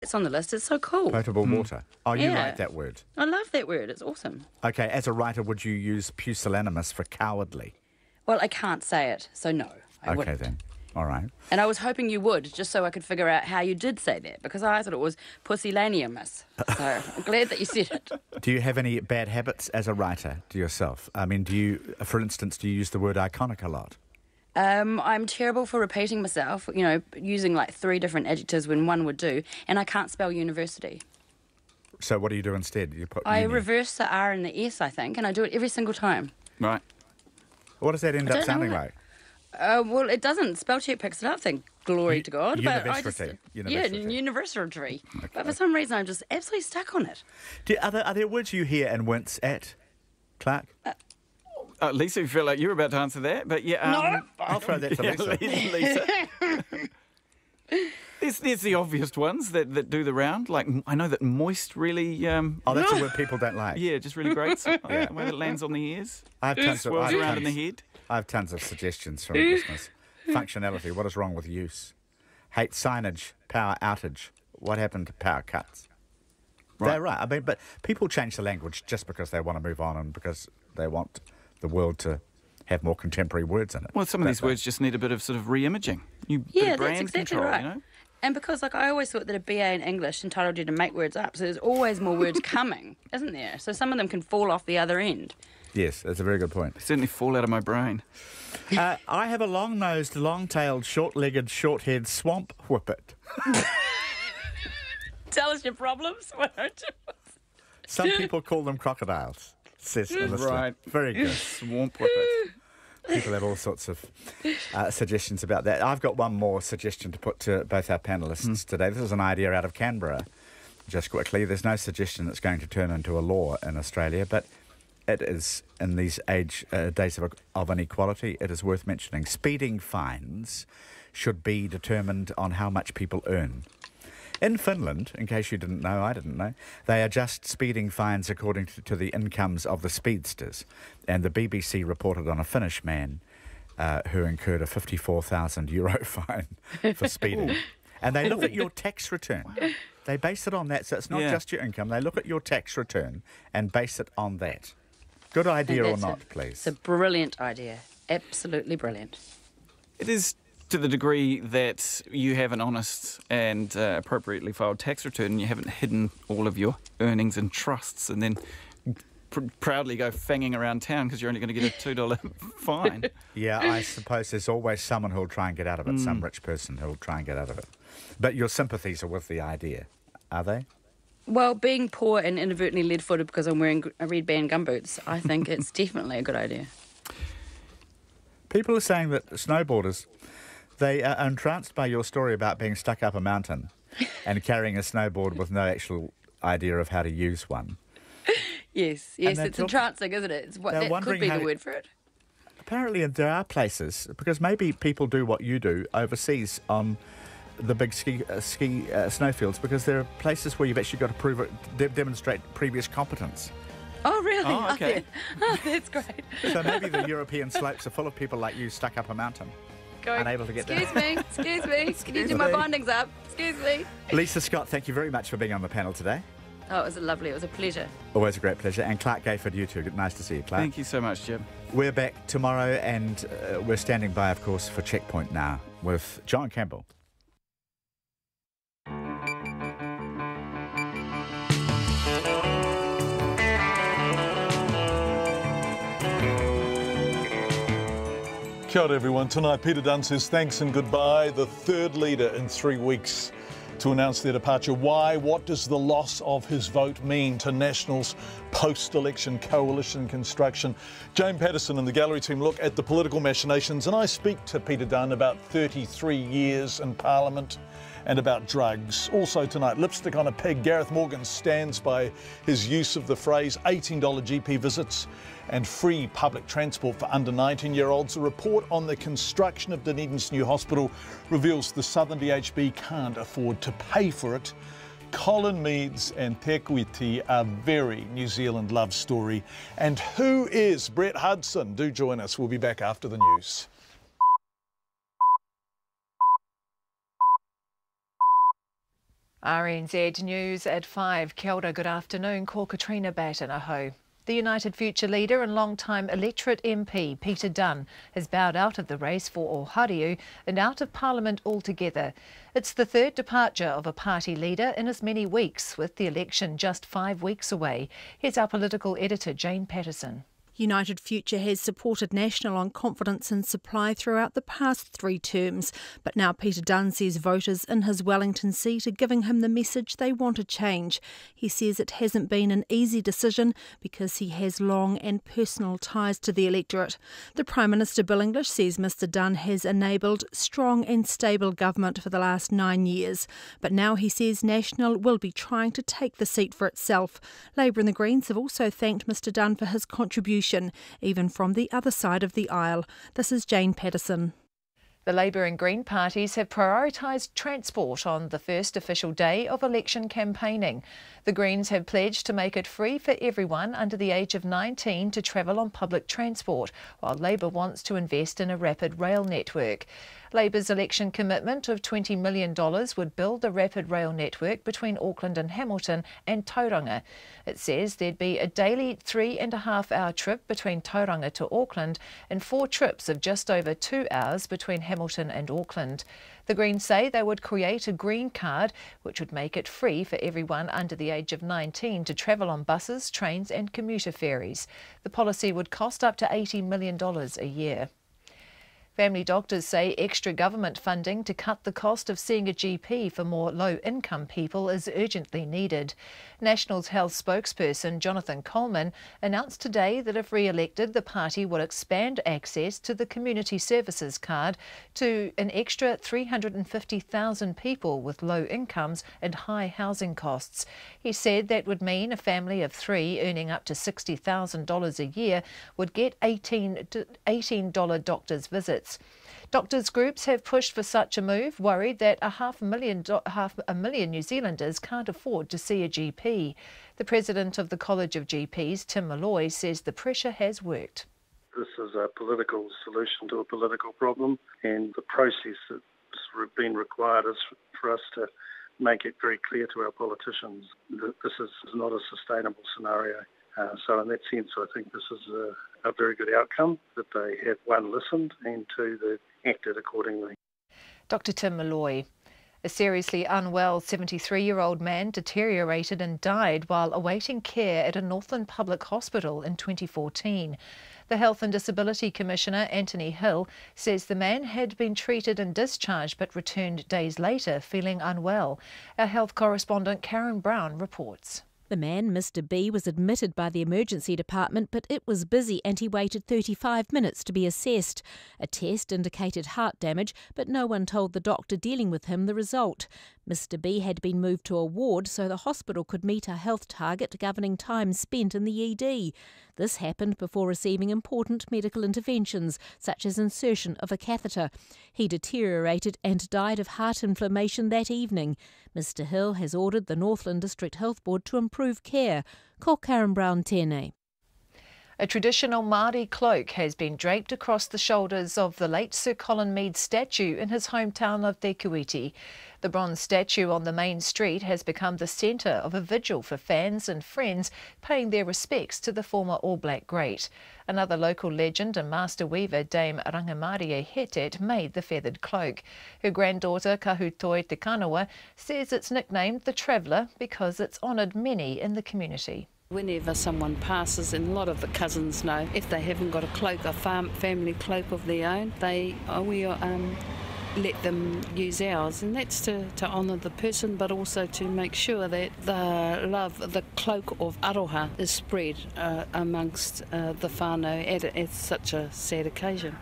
It's on the list. It's so cool. Potable water. Oh, you Yeah. like that word. I love that word. It's awesome. Okay, as a writer, would you use pusillanimous for cowardly? Well, I can't say it, so no, I Okay, wouldn't. then. All right. And I was hoping you would, just so I could figure out how you did say that, because I thought it was pusillanimous. So I'm glad that you said it. Do you have any bad habits as a writer to yourself? I mean, for instance, do you use the word iconic a lot? I'm terrible for repeating myself, using like 3 different adjectives when one would do, and I can't spell university. So what do you do instead? You put I uni. reverse the R and the S, I think, and I do it every single time. Right. What does that end I up don't know sounding what- like? Well, it doesn't. Spell check picks it up, thank glory to God. But I just, University. yeah, university. But for some reason, I'm just absolutely stuck on it. Are there words you hear and wince at, Clark? Lisa, you feel like you were about to answer that, but yeah. No. I'll throw that to Lisa. Lisa. There's the obvious ones that do the round. Like, I know that moist really... Oh, that's a word people don't like. Yeah, just really grates. The way that lands on the ears. I have tons of, Swirls around in the head. I have tons of suggestions from listeners. Functionality, what is wrong with use? Hate signage, power outage. What happened to power cuts? Right. They're right. I mean, but people change the language just because they want to move on and because they want the world to have more contemporary words in it. Well, some of these words just need a bit of sort of re-imaging. Bit of brand that's exactly control, right. you know? And because, I always thought that a BA in English entitled you to make words up, so there's always more words coming, isn't there? So some of them can fall off the other end. Yes, that's a very good point. They certainly fall out of my brain. I have a long-nosed, long-tailed, short-legged, short-haired swamp whippet. Tell us your problems. Why don't you? Some people call them crocodiles, says the listener. Right. Very good. Swamp whippet. People have all sorts of suggestions about that. I've got one more suggestion to put to both our panellists today. This is an idea out of Canberra. Just quickly, there's no suggestion that's going to turn into a law in Australia, but it is, in these days of inequality, it is worth mentioning. Speeding fines should be determined on how much people earn. In Finland, in case you didn't know, I didn't know, they adjust speeding fines according to the incomes of the speedsters. And the BBC reported on a Finnish man who incurred a €54,000 fine for speeding. And they look at your tax return. They base it on that, so it's not just your income. They look at your tax return and base it on that. Good idea or not, please? It's a brilliant idea. Absolutely brilliant. It is to the degree that you have an honest and appropriately filed tax return and you haven't hidden all of your earnings in trusts and then proudly go fanging around town because you're only going to get a $2 fine. Yeah, I suppose there's always someone who'll try and get out of it, some rich person who'll try and get out of it. But your sympathies are with the idea, are they? Well, being poor and inadvertently lead-footed because I'm wearing red band gumboots, I think it's definitely a good idea. People are saying that snowboarders, they are entranced by your story about being stuck up a mountain and carrying a snowboard with no actual idea of how to use one. Yes, it's entrancing, isn't it? It's that could be the word for it. Apparently there are places, because maybe people do what you do overseas on the big ski snowfields, because there are places where you've actually got to demonstrate previous competence. Oh, really? Oh, okay. Oh, that's great. So maybe the European slopes are full of people like you stuck up a mountain, unable to get down. Excuse me. Can you do my bindings up? Excuse me. Lisa Scott, thank you very much for being on the panel today. Oh, it was lovely. It was a pleasure. Always a great pleasure. And Clark Gayford, you too. Nice to see you, Clark. Thank you so much, Jim. We're back tomorrow, and we're standing by, of course, for Checkpoint now with John Campbell. Kia ora everyone. Tonight Peter Dunne says thanks and goodbye. The third leader in 3 weeks to announce their departure. Why? What does the loss of his vote mean to National's post-election coalition construction? Jane Patterson and the gallery team look at the political machinations, and I speak to Peter Dunne about 33 years in Parliament and about drugs. Also tonight, lipstick on a pig. Gareth Morgan stands by his use of the phrase $18 GP visits and free public transport for under 19-year-olds. A report on the construction of Dunedin's new hospital reveals the Southern DHB can't afford to pay for it. Colin, Meads and Te Kuiti, a very New Zealand love story. And who is Brett Hudson? Do join us. We'll be back after the news. RNZ News at 5. Kia ora, good afternoon. Ko Katrina Batanaho. The United Future leader and long-time Electorate MP Peter Dunne has bowed out of the race for Ohariu and out of Parliament altogether. It's the third departure of a party leader in as many weeks, with the election just 5 weeks away. Here's our political editor Jane Patterson. United Future has supported National on confidence and supply throughout the past 3 terms, but now Peter Dunne says voters in his Wellington seat are giving him the message they want a change. He says it hasn't been an easy decision because he has long and personal ties to the electorate. The Prime Minister Bill English says Mr Dunne has enabled strong and stable government for the last 9 years, but now he says National will be trying to take the seat for itself. Labour and the Greens have also thanked Mr Dunne for his contribution, even from the other side of the aisle. This is Jane Patterson. The Labour and Green parties have prioritised transport on the first official day of election campaigning. The Greens have pledged to make it free for everyone under the age of 19 to travel on public transport, while Labour wants to invest in a rapid rail network. Labour's election commitment of $20 million would build a rapid rail network between Auckland and Hamilton and Tauranga. It says there'd be a daily 3.5-hour trip between Tauranga to Auckland and 4 trips of just over 2 hours between Hamilton and Auckland. The Greens say they would create a green card which would make it free for everyone under the age of 19 to travel on buses, trains and commuter ferries. The policy would cost up to $80 million a year. Family doctors say extra government funding to cut the cost of seeing a GP for more low-income people is urgently needed. National's health spokesperson Jonathan Colin announced today that if re-elected, the party will expand access to the community services card to an extra 350,000 people with low incomes and high housing costs. He said that would mean a family of 3 earning up to $60,000 a year would get $18 doctor's visits. Doctors' groups have pushed for such a move, worried that half a million New Zealanders can't afford to see a GP. The president of the College of GPs, Tim Malloy, says the pressure has worked. This is a political solution to a political problem, and the process that's been required is for us to make it very clear to our politicians that this is not a sustainable scenario. So in that sense, I think this is a very good outcome, that they have, 1, listened, and 2, they've acted accordingly. Dr Tim Malloy. A seriously unwell 73-year-old man deteriorated and died while awaiting care at a Northland public hospital in 2014. The Health and Disability Commissioner, Anthony Hill, says the man had been treated and discharged but returned days later feeling unwell. Our health correspondent Karen Brown reports. The man, Mr B, was admitted by the emergency department, but it was busy and he waited 35 minutes to be assessed. A test indicated heart damage, but no one told the doctor dealing with him the result. Mr B had been moved to a ward so the hospital could meet a health target governing time spent in the ED. This happened before receiving important medical interventions, such as insertion of a catheter. He deteriorated and died of heart inflammation that evening. Mr Hill has ordered the Northland District Health Board to improve care. Ko Karen Brown tēnei. A traditional Māori cloak has been draped across the shoulders of the late Sir Colin Meads statue in his hometown of Te Kuiti. The bronze statue on the main street has become the centre of a vigil for fans and friends paying their respects to the former All Black great. Another local legend and master weaver, Dame Rangamarie Hetet, made the feathered cloak. Her granddaughter, Kahutoi Te Kanawa, says it's nicknamed the Traveller because it's honoured many in the community. Whenever someone passes, and a lot of the cousins know, if they haven't got a cloak, a family cloak of their own, we let them use ours, and that's to honour the person, but also to make sure that the cloak of aroha is spread amongst the whānau at such a sad occasion.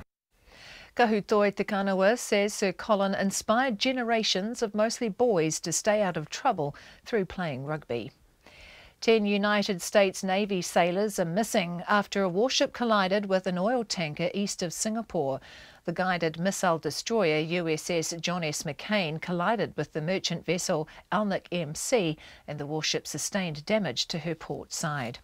Kahutoi Te Kanawa says Sir Colin inspired generations of mostly boys to stay out of trouble through playing rugby. 10 United States Navy sailors are missing after a warship collided with an oil tanker east of Singapore. The guided missile destroyer USS John S. McCain collided with the merchant vessel Alnick MC, and the warship sustained damage to her port side.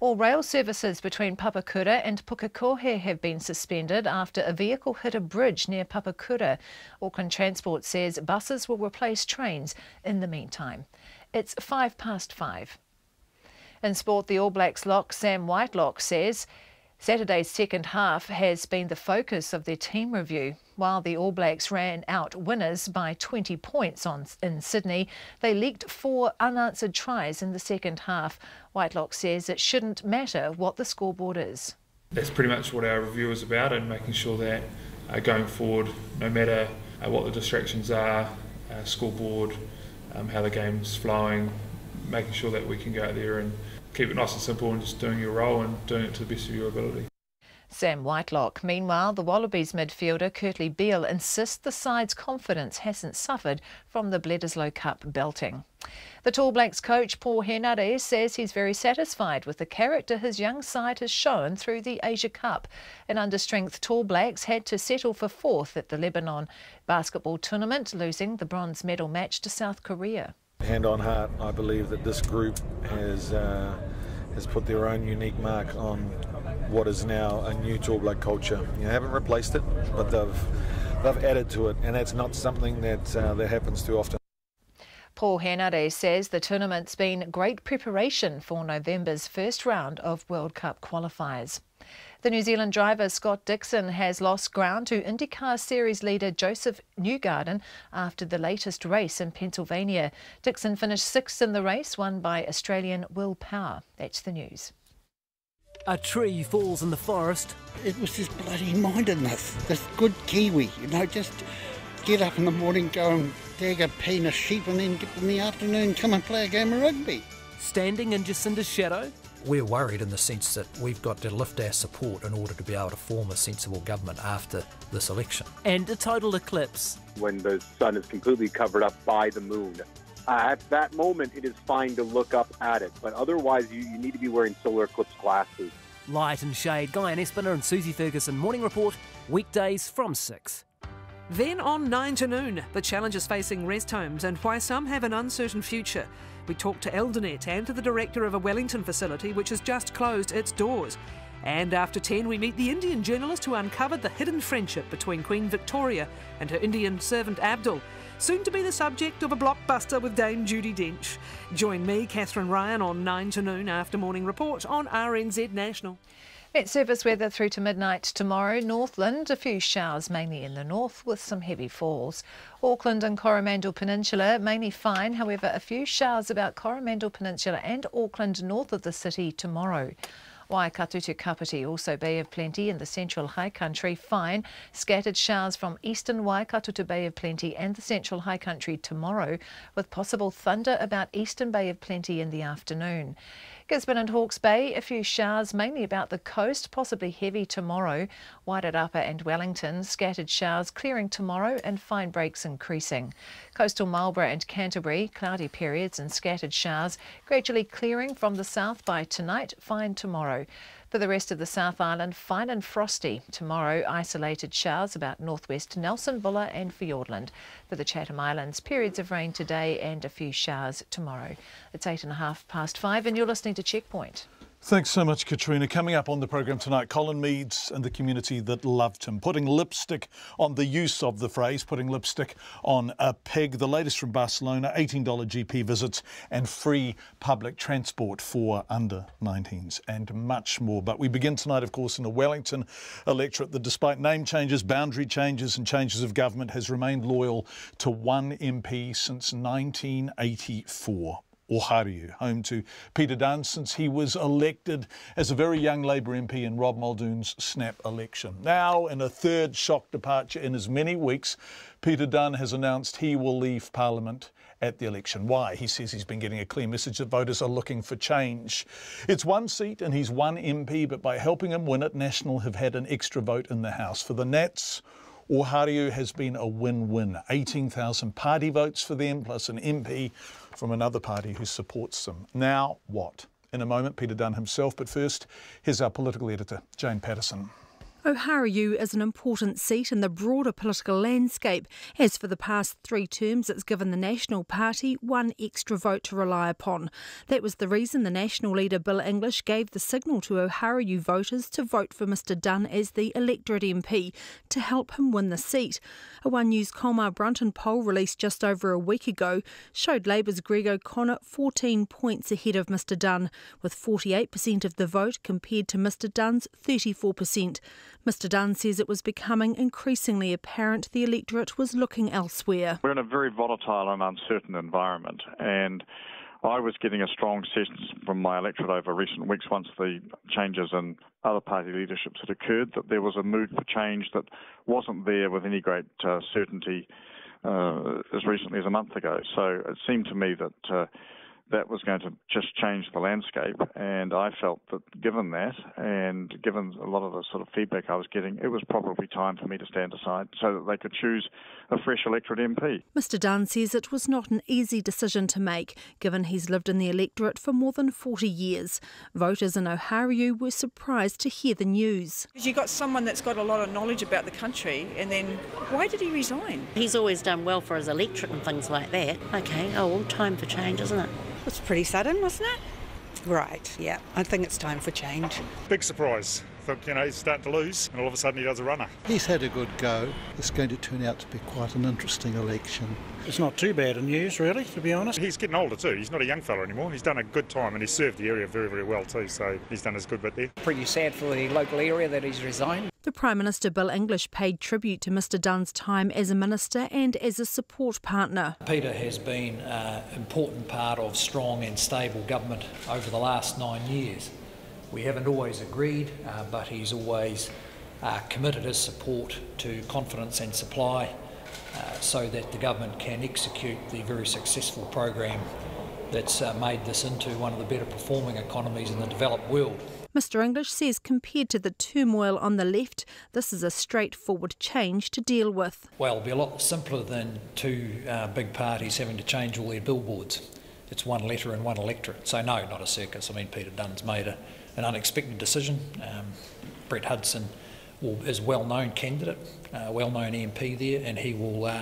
All rail services between Papakura and Pukekohe have been suspended after a vehicle hit a bridge near Papakura. Auckland Transport says buses will replace trains in the meantime. It's 5:05. In sport, the All Blacks lock Sam Whitelock says Saturday's second half has been the focus of their team review. While the All Blacks ran out winners by 20 points in Sydney, they leaked 4 unanswered tries in the second half. Whitelock says it shouldn't matter what the scoreboard is. That's pretty much what our review is about, and making sure that going forward, no matter what the distractions are, scoreboard, how the game's flowing, making sure that we can go out there and keep it nice and simple and just doing your role and doing it to the best of your ability. Sam Whitelock. Meanwhile, the Wallabies midfielder Kurtley Beale insists the side's confidence hasn't suffered from the Bledisloe Cup belting. The Tall Blacks coach Paul Henare says he's very satisfied with the character his young side has shown through the Asia Cup. An understrength Tall Blacks had to settle for 4th at the Lebanon basketball tournament, losing the bronze medal match to South Korea. Hand on heart, I believe that this group has put their own unique mark on what is now a new Tall Black culture. You haven't replaced it, but they've added to it, and that's not something that happens too often. Paul Henare says the tournament's been great preparation for November's first round of World Cup qualifiers. The New Zealand driver Scott Dixon has lost ground to IndyCar Series leader Joseph Newgarden after the latest race in Pennsylvania. Dixon finished 6th in the race, won by Australian Will Power. That's the news. A tree falls in the forest. It was this bloody mindedness, this good Kiwi, just get up in the morning, go and tag a pen of sheep, and then in the afternoon come and play a game of rugby. Standing in Jacinda's shadow. We're worried in the sense that we've got to lift our support in order to be able to form a sensible government after this election. And a total eclipse. When the sun is completely covered up by the moon. At that moment, it is fine to look up at it, but otherwise you need to be wearing solar eclipse glasses. Light and shade, Guy and Espiner and Susie Ferguson Morning Report, weekdays from 6. Then on 9 to noon, the challenges facing rest homes and why some have an uncertain future. We talk to Eldonet and to the director of a Wellington facility which has just closed its doors. And after 10, we meet the Indian journalist who uncovered the hidden friendship between Queen Victoria and her Indian servant Abdul, soon to be the subject of a blockbuster with Dame Judi Dench. Join me, Catherine Ryan, on 9 to noon after Morning Report on RNZ National. Met service weather through to midnight tomorrow. Northland, a few showers mainly in the north with some heavy falls. Auckland and Coromandel Peninsula mainly fine, however a few showers about Coromandel Peninsula and Auckland north of the city tomorrow. Waikato to Kapiti, also Bay of Plenty in the central high country, fine. Scattered showers from eastern Waikato to Bay of Plenty and the central high country tomorrow, with possible thunder about eastern Bay of Plenty in the afternoon. Gisborne and Hawke's Bay, a few showers mainly about the coast, possibly heavy tomorrow. Waitarapa and Wellington, scattered showers clearing tomorrow and fine breaks increasing. Coastal Marlborough and Canterbury, cloudy periods and scattered showers, gradually clearing from the south by tonight, fine tomorrow. For the rest of the South Island, fine and frosty. Tomorrow, isolated showers about northwest Nelson, Buller and Fiordland. For the Chatham Islands, periods of rain today and a few showers tomorrow. It's 5:08 and you're listening to Checkpoint. Thanks so much, Katrina. Coming up on the programme tonight, Colin Meads and the community that loved him, putting lipstick on the use of the phrase, putting lipstick on a pig. The latest from Barcelona, $18 GP visits and free public transport for under 19s and much more. But we begin tonight, of course, in the Wellington Electorate that, despite name changes, boundary changes and changes of government, has remained loyal to one MP since 1984. Ohariu, home to Peter Dunne since he was elected as a very young Labour MP in Rob Muldoon's snap election. Now, in a third shock departure in as many weeks, Peter Dunne has announced he will leave Parliament at the election. Why? He says he's been getting a clear message that voters are looking for change. It's one seat and he's one MP, but by helping him win it, National have had an extra vote in the House. For the Nats, Ohariu has been a win-win. 18,000 party votes for them, plus an MP from another party who supports them. Now what? In a moment, Peter Dunne himself, but first, here's our political editor, Jane Patterson. Ohariu is an important seat in the broader political landscape, as for the past 3 terms it's given the National Party one extra vote to rely upon. That was the reason the National leader Bill English gave the signal to Ohariu voters to vote for Mr Dunne as the Electorate MP to help him win the seat. A One News Colmar Brunton poll released just over a week ago showed Labour's Greg O'Connor 14 points ahead of Mr Dunne, with 48% of the vote compared to Mr Dunne's 34%. Mr Dunne says it was becoming increasingly apparent the electorate was looking elsewhere. We're in a very volatile and uncertain environment, and I was getting a strong sense from my electorate over recent weeks, once the changes in other party leaderships had occurred, that there was a mood for change that wasn't there with any great certainty as recently as a month ago. So it seemed to me that that was going to just change the landscape, and I felt that given that, and given a lot of the sort of feedback I was getting, it was probably time for me to stand aside so that they could choose a fresh electorate MP. Mr Dunne says it was not an easy decision to make, given he's lived in the electorate for more than 40 years. Voters in Ohariu were surprised to hear the news. You've got someone that's got a lot of knowledge about the country, and then why did he resign? He's always done well for his electorate and things like that. OK, well, time for change, isn't it? It's pretty sudden, wasn't it? Right, yeah. I think it's time for change. Big surprise. I think, he's starting to lose, and all of a sudden he does a runner. He's had a good go. It's going to turn out to be quite an interesting election. It's not too bad in news, really, to be honest. He's getting older too. He's not a young fella anymore. He's done a good time, and he's served the area very, very well too, so he's done his good bit there. Pretty sad for the local area that he's resigned. The Prime Minister Bill English paid tribute to Mr Dunne's time as a minister and as a support partner. Peter has been an important part of strong and stable government over the last 9 years. We haven't always agreed, but he's always committed his support to confidence and supply so that the government can execute the very successful program that's made this into one of the better performing economies in the developed world. Mr English says compared to the turmoil on the left, this is a straightforward change to deal with. Well, it'll be a lot simpler than 2 big parties having to change all their billboards. It's one letter and one electorate. So no, not a circus. I mean, Peter Dunne's made an unexpected decision. Brett Hudson is a well-known candidate, well-known MP there, and he will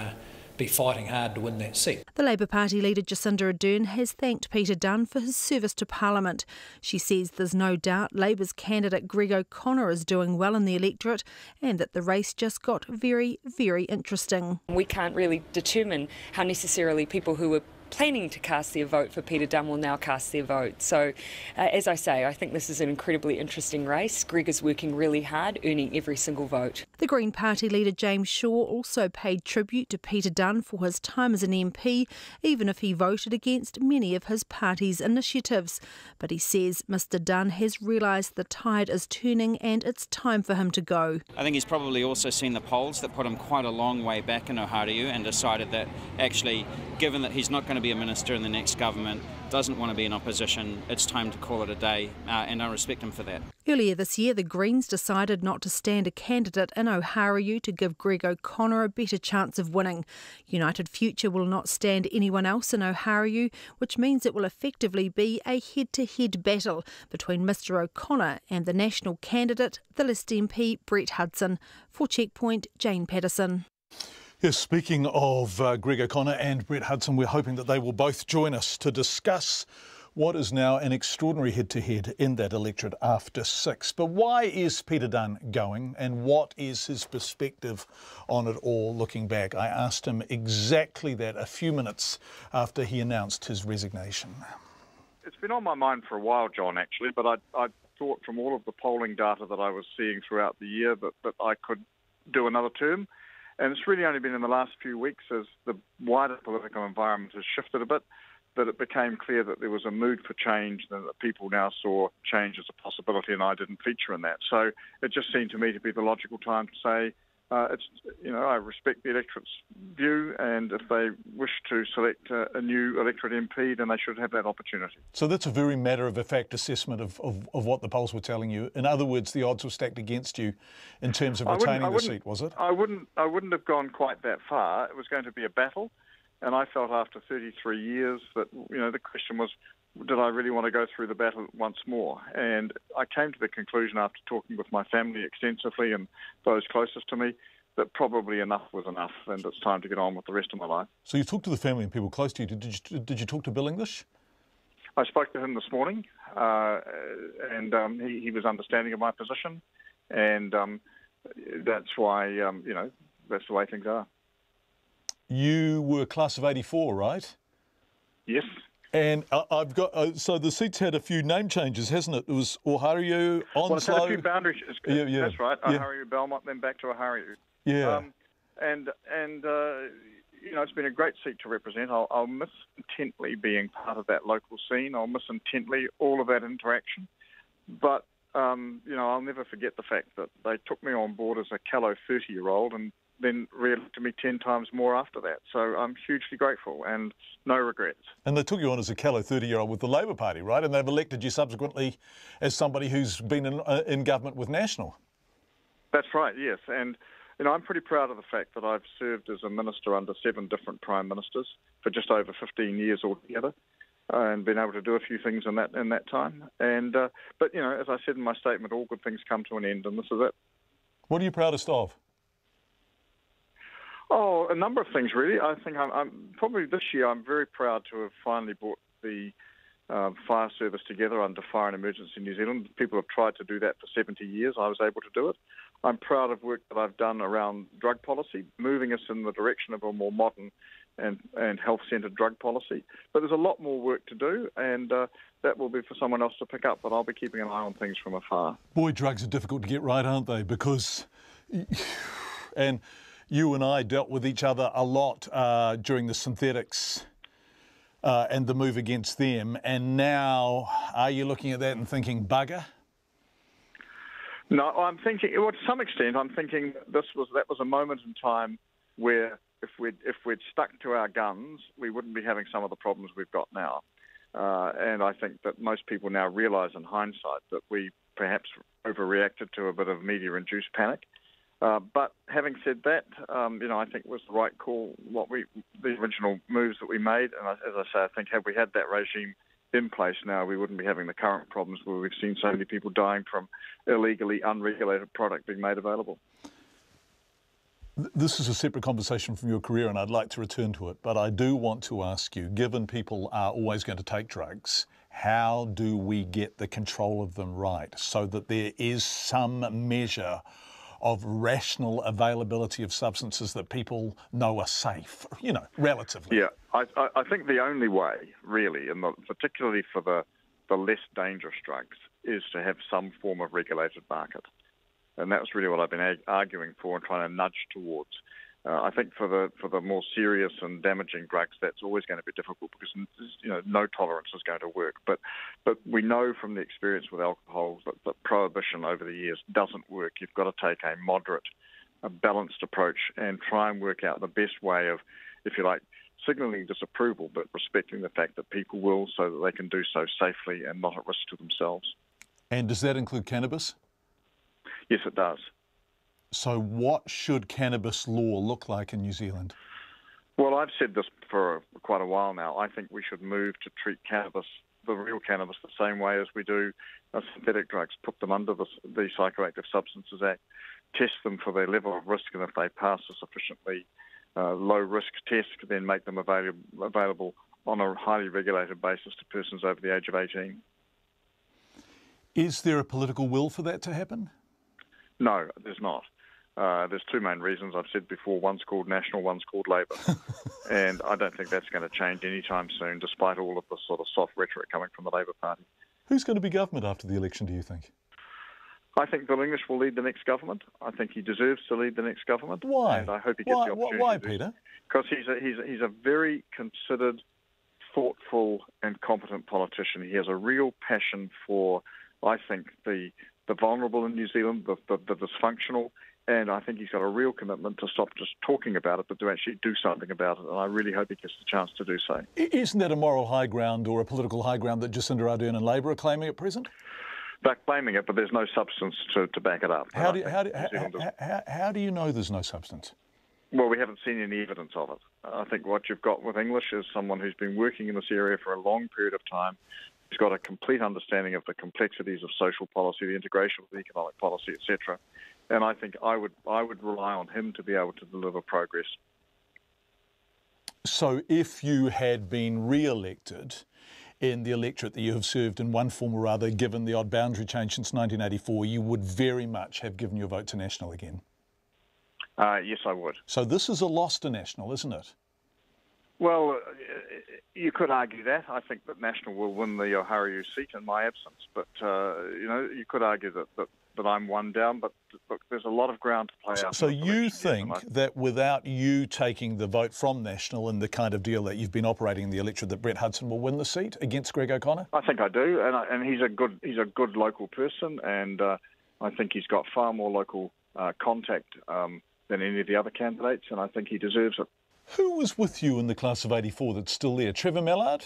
be fighting hard to win that seat. The Labour Party leader Jacinda Ardern has thanked Peter Dunne for his service to Parliament. She says there's no doubt Labour's candidate Greg O'Connor is doing well in the electorate and that the race just got very, very interesting. We can't really determine how necessarily people who were planning to cast their vote for Peter Dunne will now cast their vote. So, as I say, I think this is an incredibly interesting race. Greg is working really hard, earning every single vote. The Green Party leader James Shaw also paid tribute to Peter Dunne for his time as an MP, even if he voted against many of his party's initiatives. But he says Mr Dunne has realised the tide is turning and it's time for him to go. I think he's probably also seen the polls that put him quite a long way back in Ohariu and decided that actually, given that he's not going to be a minister in the next government, doesn't want to be in opposition, it's time to call it a day, and I respect him for that. Earlier this year, the Greens decided not to stand a candidate in Ohariu to give Greg O'Connor a better chance of winning. United Future will not stand anyone else in Ohariu, which means it will effectively be a head-to-head battle between Mr O'Connor and the national candidate, the List MP Brett Hudson. For Checkpoint, Jane Patterson. Yes, speaking of Greg O'Connor and Brett Hudson, we're hoping that they will both join us to discuss what is now an extraordinary head-to-head in that electorate after 6. But why is Peter Dunne going, and what is his perspective on it all looking back? I asked him exactly that a few minutes after he announced his resignation. It's been on my mind for a while, John, actually, but I thought from all of the polling data that I was seeing throughout the year that I could do another term. And it's really only been in the last few weeks, as the wider political environment has shifted a bit, that it became clear that there was a mood for change, and that people now saw change as a possibility, and I didn't feature in that. So it just seemed to me to be the logical time to say, I respect the electorate's view, and if they wish to select a new electorate MP, then they should have that opportunity. So that's a very matter-of-fact assessment of what the polls were telling you. In other words, the odds were stacked against you in terms of retaining the seat, was it? I wouldn't have gone quite that far. It was going to be a battle, and I felt after 33 years that, the question was, did I really want to go through the battle once more? And I came to the conclusion after talking with my family extensively and those closest to me that probably enough was enough, and it's time to get on with the rest of my life. So you talked to the family and people close to you. Did you talk to Bill English? I spoke to him this morning, and he was understanding of my position, and that's why, that's the way things are. You were class of 84, right? Yes. And I've got, so the seat's had a few name changes, hasn't it? It was Ohariu, Onslow. Well, it's had a few boundaries. Yeah. That's right. Yeah. Ohariu, Belmont, then back to Ohariu. Yeah. It's been a great seat to represent. I'll miss intently being part of that local scene. I'll miss intently all of that interaction. But, I'll never forget the fact that they took me on board as a callow 30-year-old and then re-elected me 10 times more after that. So I'm hugely grateful and no regrets. And they took you on as a callow 30-year-old with the Labour Party, right? And they've elected you subsequently as somebody who's been in government with National. That's right, yes. And I'm pretty proud of the fact that I've served as a minister under 7 different prime ministers for just over 15 years altogether, and been able to do a few things in that time. And but as I said in my statement, all good things come to an end, and this is it. What are you proudest of? Oh, a number of things really. I think I'm probably this year I'm very proud to have finally brought the fire service together under Fire and Emergency New Zealand. People have tried to do that for 70 years. I was able to do it. I'm proud of work that I've done around drug policy, moving us in the direction of a more modern and health-centred drug policy. But there's a lot more work to do, and that will be for someone else to pick up, but I'll be keeping an eye on things from afar. Boy, drugs are difficult to get right, aren't they? Because, and you and I dealt with each other a lot during the synthetics and the move against them. And now, are you looking at that and thinking, bugger? No, I'm thinking, well, to some extent, I'm thinking that was a moment in time where if we'd stuck to our guns, we wouldn't be having some of the problems we've got now. And I think that most people now realise in hindsight that we perhaps overreacted to a bit of media-induced panic. But having said that, I think it was the right call, the original moves that we made. And as I say, I think had we had that regime in place now, we wouldn't be having the current problems where we've seen so many people dying from illegally unregulated product being made available. This is a separate conversation from your career, and I'd like to return to it. But I do want to ask you, given people are always going to take drugs, how do we get the control of them right so that there is some measure of rational availability of substances that people know are safe, relatively? Yeah, I think the only way, really, and particularly for the less dangerous drugs, is to have some form of regulated market. And that's really what I've been arguing for and trying to nudge towards. I think for the more serious and damaging drugs, that's always going to be difficult because no tolerance is going to work. But we know from the experience with alcohol that prohibition over the years doesn't work. You've got to take a moderate, a balanced approach and try and work out the best way of, if you like, signalling disapproval, but respecting the fact that people will, so that they can do so safely and not at risk to themselves. And does that include cannabis? Yes, it does. So what should cannabis law look like in New Zealand? Well, I've said this for quite a while now. I think we should move to treat cannabis, the real cannabis, the same way as we do synthetic drugs, put them under the Psychoactive Substances Act, test them for their level of risk, and if they pass a sufficiently low-risk test, then make them available on a highly regulated basis to persons over the age of 18. Is there a political will for that to happen? No, there's not. There's 2 main reasons. I've said before, one's called National, one's called Labour. And I don't think that's going to change anytime soon, despite all of the sort of soft rhetoric coming from the Labour Party. Who's going to be government after the election, do you think? I think Bill English will lead the next government. I think he deserves to lead the next government. Why? And I hope he gets the opportunity. Why, Peter? Because he's a very considered, thoughtful and competent politician. He has a real passion for, I think, the vulnerable in New Zealand, the dysfunctional, and I think he's got a real commitment to stop just talking about it, but to actually do something about it, and I really hope he gets the chance to do so. Isn't that a moral high ground or a political high ground that Jacinda Ardern and Labour are claiming at present? They're claiming it, but there's no substance to back it up. How do you know there's no substance? Well, we haven't seen any evidence of it. I think what you've got with English is someone who's been working in this area for a long period of time, who's got a complete understanding of the complexities of social policy, the integration with economic policy, etc. And I think I would rely on him to be able to deliver progress. So if you had been re-elected in the electorate that you have served in one form or other, given the odd boundary change since 1984, you would very much have given your vote to National again? Yes, I would. So this is a loss to National, isn't it? Well, you could argue that. I think that National will win the Ohariu seat in my absence. But, you could argue that I'm one down. But look, there's a lot of ground to play out. So you think that without you taking the vote from National and the kind of deal that you've been operating in the electorate, that Brett Hudson will win the seat against Greg O'Connor? I think I do. And he's a good local person. And I think he's got far more local contact than any of the other candidates. And I think he deserves it. Who was with you in the class of 84 that's still there? Trevor Mallard?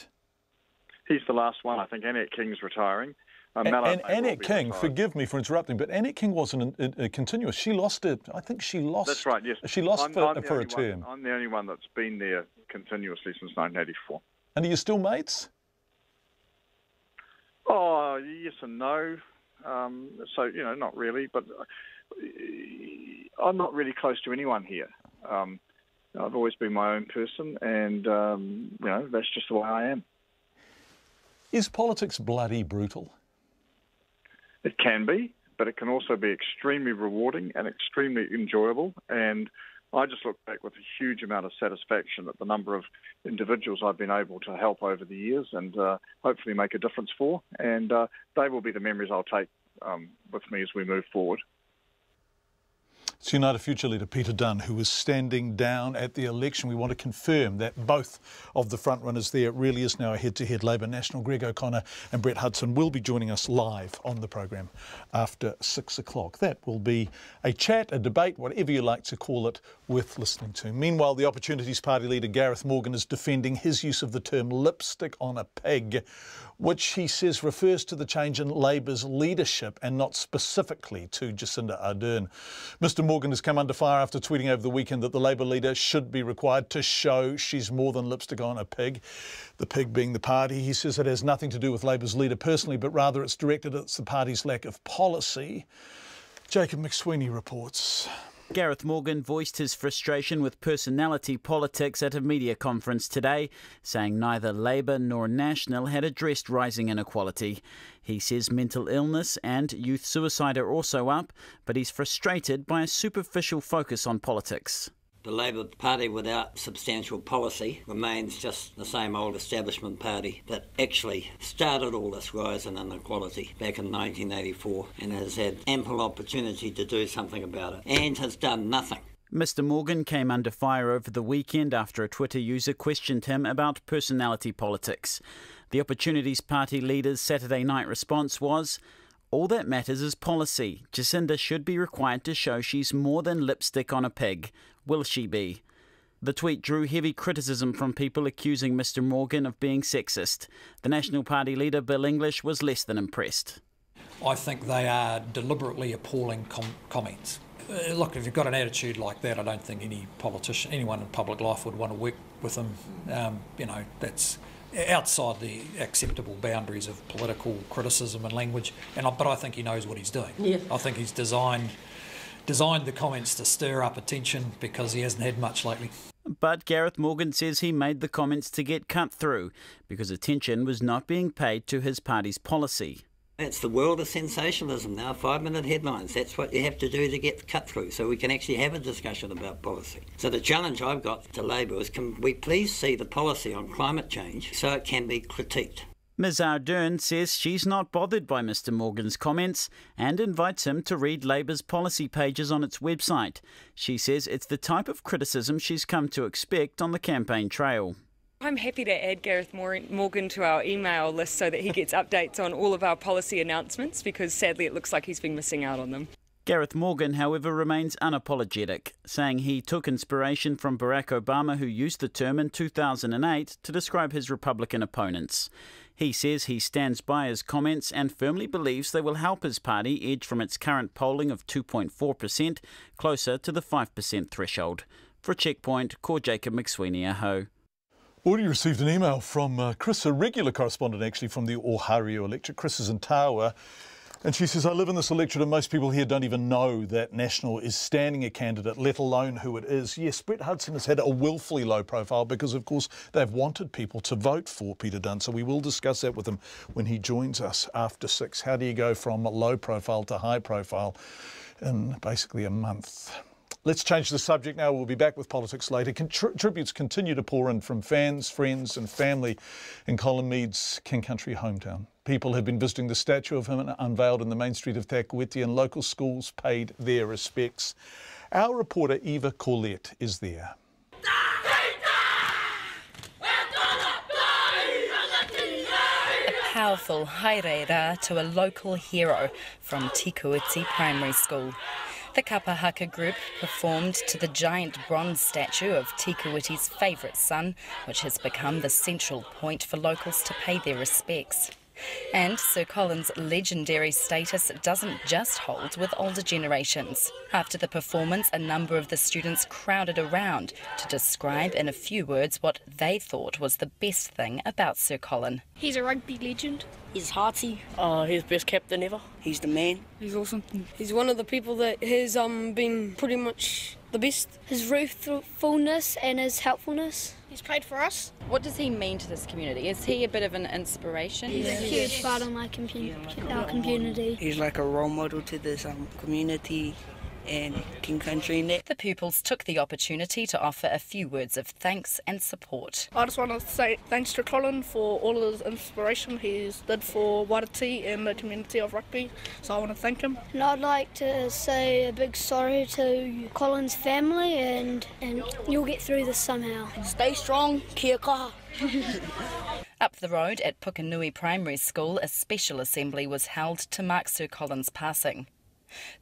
He's the last one. I think Annette King's retiring. And Annette King, forgive me for interrupting, but Annette King wasn't a continuous. She lost it. I think she lost. That's right, yes. She lost for a term. I'm the only one that's been there continuously since 1984. And are you still mates? Oh, yes and no. So, not really, but I'm not really close to anyone here. I've always been my own person, and, that's just the way I am. Is politics bloody brutal? It can be, but it can also be extremely rewarding and extremely enjoyable. And I just look back with a huge amount of satisfaction at the number of individuals I've been able to help over the years and hopefully make a difference for. And they will be the memories I'll take with me as we move forward. It's United Future leader Peter Dunne, who is standing down at the election. We want to confirm that both of the frontrunners there, it really is now a head-to-head. Labor National Greg O'Connor and Brett Hudson will be joining us live on the program after 6 o'clock. That will be a chat, a debate, whatever you like to call it, worth listening to. Meanwhile, the Opportunities Party leader Gareth Morgan is defending his use of the term lipstick on a pig, which he says refers to the change in Labor's leadership and not specifically to Jacinda Ardern. Mr Morgan has come under fire after tweeting over the weekend that the Labour leader should be required to show she's more than lipstick on a pig. The pig being the party. He says it has nothing to do with Labour's leader personally, but rather it's directed at the party's lack of policy. Jacob McSweeney reports. Gareth Morgan voiced his frustration with personality politics at a media conference today, saying neither Labour nor National had addressed rising inequality. He says mental illness and youth suicide are also up, but he's frustrated by a superficial focus on politics. The Labour Party without substantial policy remains just the same old establishment party that actually started all this rise in inequality back in 1984 and has had ample opportunity to do something about it and has done nothing. Mr Morgan came under fire over the weekend after a Twitter user questioned him about personality politics. The Opportunities Party leader's Saturday night response was, "All that matters is policy. Jacinda should be required to show she's more than lipstick on a pig. Will she be?" The tweet drew heavy criticism from people accusing Mr Morgan of being sexist. The National Party leader, Bill English, was less than impressed. I think they are deliberately appalling comments. Look, if you've got an attitude like that, I don't think any politician, anyone in public life would want to work with them. That's outside the acceptable boundaries of political criticism and language. But I think he knows what he's doing. Yeah. I think he's designed the comments to stir up attention because he hasn't had much lately. But Gareth Morgan says he made the comments to get cut through because attention was not being paid to his party's policy. It's the world of sensationalism now, 5-minute headlines. That's what you have to do to get cut through so we can actually have a discussion about policy. So the challenge I've got to Labour is, can we please see the policy on climate change so it can be critiqued? Ms Ardern says she's not bothered by Mr Morgan's comments and invites him to read Labour's policy pages on its website. She says it's the type of criticism she's come to expect on the campaign trail. I'm happy to add Gareth Morgan to our email list so that he gets updates on all of our policy announcements, because sadly it looks like he's been missing out on them. Gareth Morgan, however, remains unapologetic, saying he took inspiration from Barack Obama, who used the term in 2008 to describe his Republican opponents. He says he stands by his comments and firmly believes they will help his party edge from its current polling of 2.4% closer to the 5% threshold. For Checkpoint, ko Jacob McSweeney aho. Already received an email from Chris, a regular correspondent actually from the Ohario Electorate. Chris is in Tawa, and she says, I live in this electorate and most people here don't even know that National is standing a candidate, let alone who it is. Yes, Brett Hudson has had a willfully low profile because, of course, they've wanted people to vote for Peter Dunne. So we will discuss that with him when he joins us after 6. How do you go from low profile to high profile in basically a month? Let's change the subject now. We'll be back with politics later. Tributes continue to pour in from fans, friends and family in Colin Meads' King Country hometown. People have been visiting the statue of him unveiled in the main street of Takuiti, and local schools paid their respects. Our reporter Eva Corlett is there. A powerful haere to a local hero from Tikuiti Primary School. The Kapahaka group performed to the giant bronze statue of Tikuiti's favourite son, which has become the central point for locals to pay their respects. And Sir Colin's legendary status doesn't just hold with older generations. After the performance, a number of the students crowded around to describe in a few words what they thought was the best thing about Sir Colin. He's a rugby legend. He's hearty. He's best captain ever. He's the man. He's awesome. He's one of the people that has been pretty much the best. His ruthfulness and his helpfulness. He's played for us. What does he mean to this community? Is he a bit of an inspiration? He's a huge part of our community. He's like a role model to this community and King Country and that. The pupils took the opportunity to offer a few words of thanks and support. I just want to say thanks to Colin for all of his inspiration he's did for Wairati and the community of rugby, so I want to thank him. And I'd like to say a big sorry to Colin's family, and you'll get through this somehow. Stay strong, kia kaha. Up the road at Pukenui Primary School, a special assembly was held to mark Sir Colin's passing.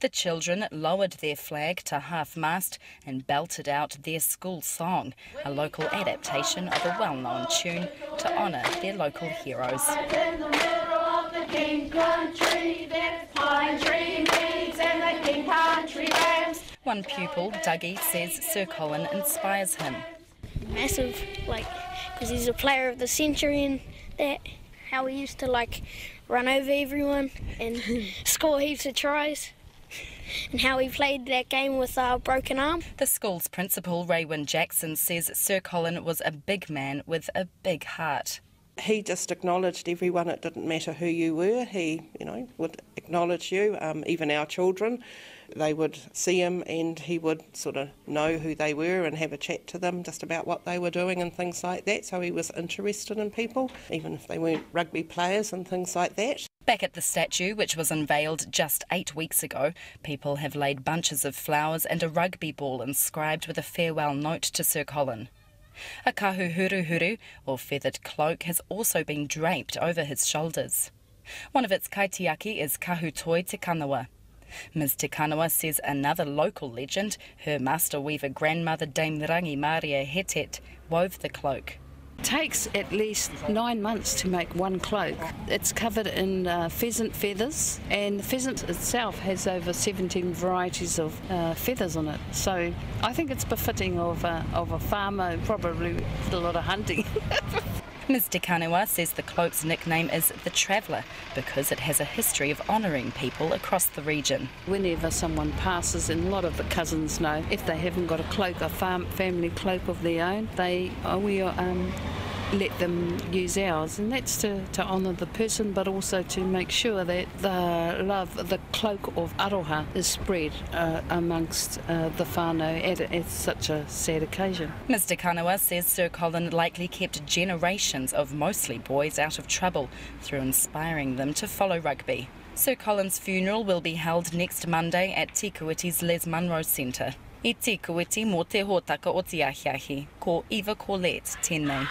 The children lowered their flag to half-mast and belted out their school song, a local adaptation of a well-known tune to honour their local heroes. In the middle of the King Country, there's pine tree meads and the King Country rams. One pupil, Dougie, says Sir Colin inspires him. Massive, because he's a player of the century, and that how he used to run over everyone and score heaps of tries, and how he played that game with a broken arm. The school's principal, Raywin Jackson, says Sir Colin was a big man with a big heart. He just acknowledged everyone. It didn't matter who you were. He, would acknowledge you, even our children. They would see him and he would sort of know who they were and have a chat to them just about what they were doing and things like that. So he was interested in people, even if they weren't rugby players and things like that. Back at the statue, which was unveiled just 8 weeks ago, people have laid bunches of flowers and a rugby ball inscribed with a farewell note to Sir Colin. A kahuhuruhuru, or feathered cloak, has also been draped over his shoulders. One of its kaitiaki is Kahutoi Te Kanawa. Ms Te Kanawa says another local legend, her master weaver grandmother Dame Rangi Maria Hetet, wove the cloak. It takes at least 9 months to make one cloak. It's covered in pheasant feathers, and the pheasant itself has over 17 varieties of feathers on it. So I think it's befitting of a farmer, probably with a lot of hunting. Ms Te Kanawa says the cloak's nickname is the Traveller because it has a history of honouring people across the region. Whenever someone passes, and a lot of the cousins know, if they haven't got a cloak, a family cloak of their own, we let them use ours, and that's to honour the person, but also to make sure that the cloak of aroha is spread amongst the whānau at such a sad occasion. Mr Kanawa says Sir Colin likely kept generations of mostly boys out of trouble through inspiring them to follow rugby. Sir Colin's funeral will be held next Monday at Tikuiti's Les Munro Centre. I Tikuiti mō te hōtaka o te ahiahi, ko Eva Corlett, tēnei.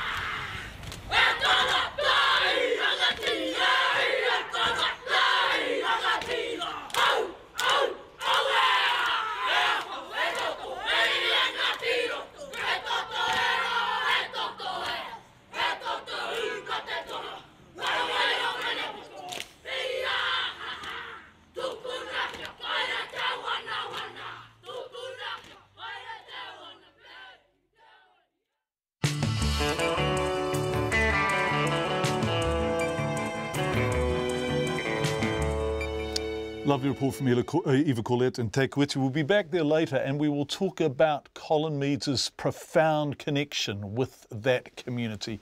Lovely report from Eva Corlett and Te Kuiti. We'll be back there later and we will talk about Colin Meads' profound connection with that community.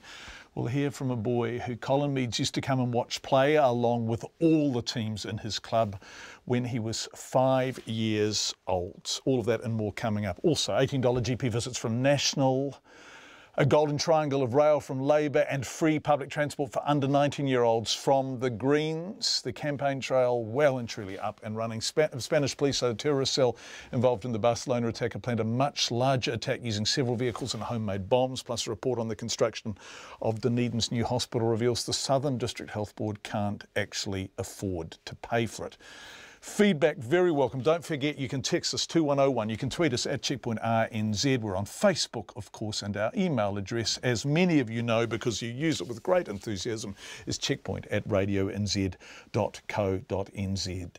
We'll hear from a boy who Colin Meads used to come and watch play along with all the teams in his club when he was 5 years old. All of that and more coming up. Also, $18 GP visits from National, a golden triangle of rail from Labour and free public transport for under 19-year-olds from the Greens. The campaign trail well and truly up and running. Spanish police say the terrorist cell involved in the Barcelona attack have planned a much larger attack using several vehicles and homemade bombs, plus a report on the construction of Dunedin's new hospital reveals the Southern District Health Board can't actually afford to pay for it. Feedback very welcome. Don't forget you can text us 2101. You can tweet us at Checkpoint RNZ. We're on Facebook, of course, and our email address, as many of you know because you use it with great enthusiasm, is checkpoint@radionz.co.nz.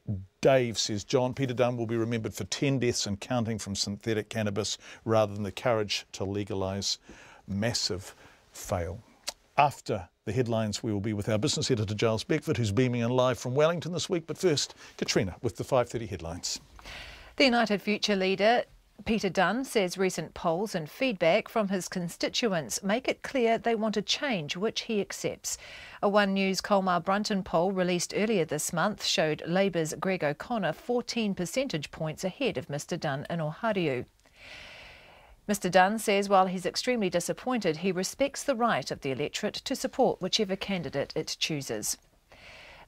Dave says, John, Peter Dunne will be remembered for 10 deaths and counting from synthetic cannabis rather than the courage to legalise. Massive fail. After the headlines, we will be with our business editor, Giles Beckford, who's beaming in live from Wellington this week. But first, Katrina with the 5:30 headlines. The United Future leader, Peter Dunne, says recent polls and feedback from his constituents make it clear they want a change, which he accepts. A One News Colmar Brunton poll released earlier this month showed Labour's Greg O'Connor 14 percentage points ahead of Mr Dunne in Ohariu. Mr Dunne says while he's extremely disappointed, he respects the right of the electorate to support whichever candidate it chooses.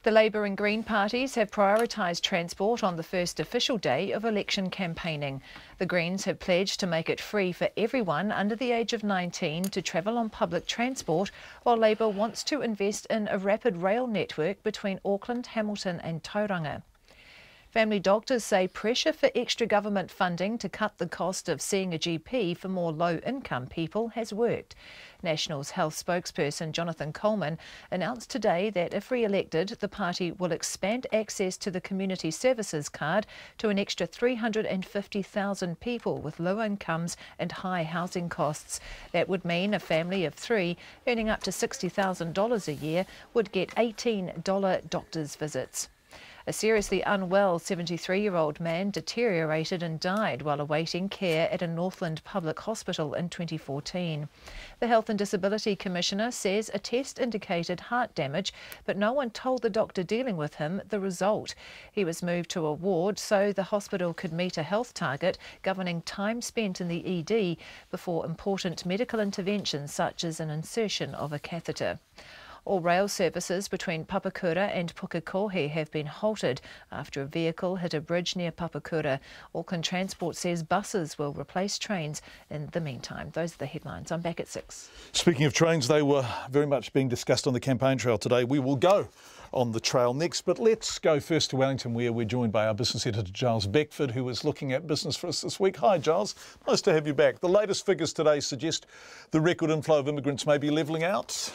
The Labour and Green parties have prioritised transport on the first official day of election campaigning. The Greens have pledged to make it free for everyone under the age of 19 to travel on public transport, while Labour wants to invest in a rapid rail network between Auckland, Hamilton and Tauranga. Family doctors say pressure for extra government funding to cut the cost of seeing a GP for more low-income people has worked. National's health spokesperson Jonathan Colin announced today that if re-elected, the party will expand access to the community services card to an extra 350,000 people with low incomes and high housing costs. That would mean a family of 3 earning up to $60,000 a year would get $18 doctor's visits. A seriously unwell 73-year-old man deteriorated and died while awaiting care at a Northland public hospital in 2014. The Health and Disability Commissioner says a test indicated heart damage, but no one told the doctor dealing with him the result. He was moved to a ward so the hospital could meet a health target governing time spent in the ED before important medical interventions such as an insertion of a catheter. All rail services between Papakura and Pukekohe have been halted after a vehicle hit a bridge near Papakura. Auckland Transport says buses will replace trains in the meantime. Those are the headlines. I'm back at 6. Speaking of trains, they were very much being discussed on the campaign trail today. We will go on the trail next, but let's go first to Wellington, where we're joined by our business editor, Giles Beckford, who is looking at business for us this week. Hi, Giles. Nice to have you back. The latest figures today suggest the record inflow of immigrants may be levelling out.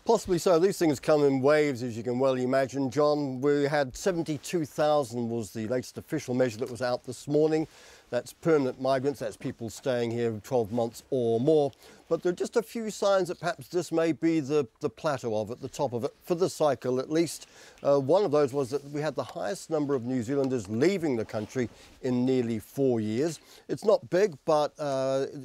Possibly so. These things come in waves, as you can well imagine, John. We had 72,000 was the latest official measure that was out this morning. That's permanent migrants, that's people staying here 12 months or more. But there are just a few signs that perhaps this may be the plateau of it, the top of it, for the cycle at least. One of those was that we had the highest number of New Zealanders leaving the country in nearly 4 years. It's not big, but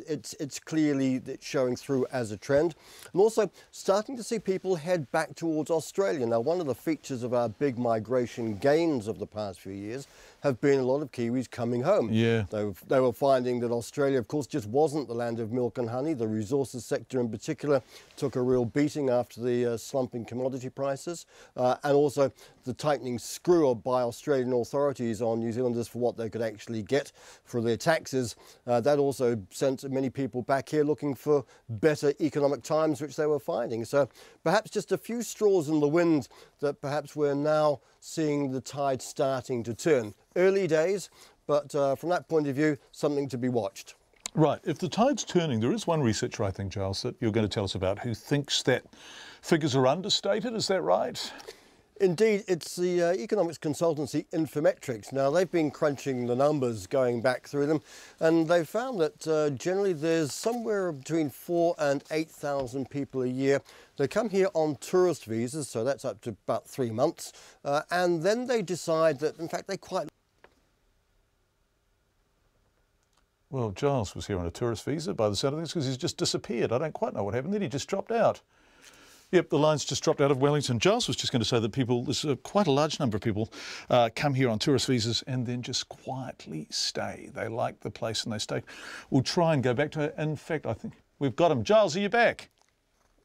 it's clearly showing through as a trend. And also starting to see people head back towards Australia. Now, one of the features of our big migration gains of the past few years have been a lot of Kiwis coming home. Yeah. They were finding that Australia, of course, just wasn't the land of milk and honey. The resources sector in particular took a real beating after the slumping commodity prices. And also the tightening screw by Australian authorities on New Zealanders for what they could actually get for their taxes. That also sent many people back here looking for better economic times, which they were finding. So perhaps just a few straws in the wind that perhaps we're now seeing the tide starting to turn. Early days, but from that point of view, something to be watched. Right. If the tide's turning, there is one researcher, I think, Giles, that you're going to tell us about who thinks that figures are understated. Is that right? Indeed, it's the economics consultancy Infometrics. Now, they've been crunching the numbers, going back through them, and they've found that generally there's somewhere between 4,000 and 8,000 people a year. They come here on tourist visas, so that's up to about 3 months, and then they decide that, in fact, they quite... Well, Giles was here on a tourist visa by the sound of things because he's just disappeared. I don't quite know what happened. Then he just dropped out. Yep, the line's just dropped out of Wellington. Giles was just going to say that people, there's quite a large number of people come here on tourist visas and then just quietly stay. They like the place and they stay. We'll try and go back to it. In fact, I think we've got him. Giles, are you back?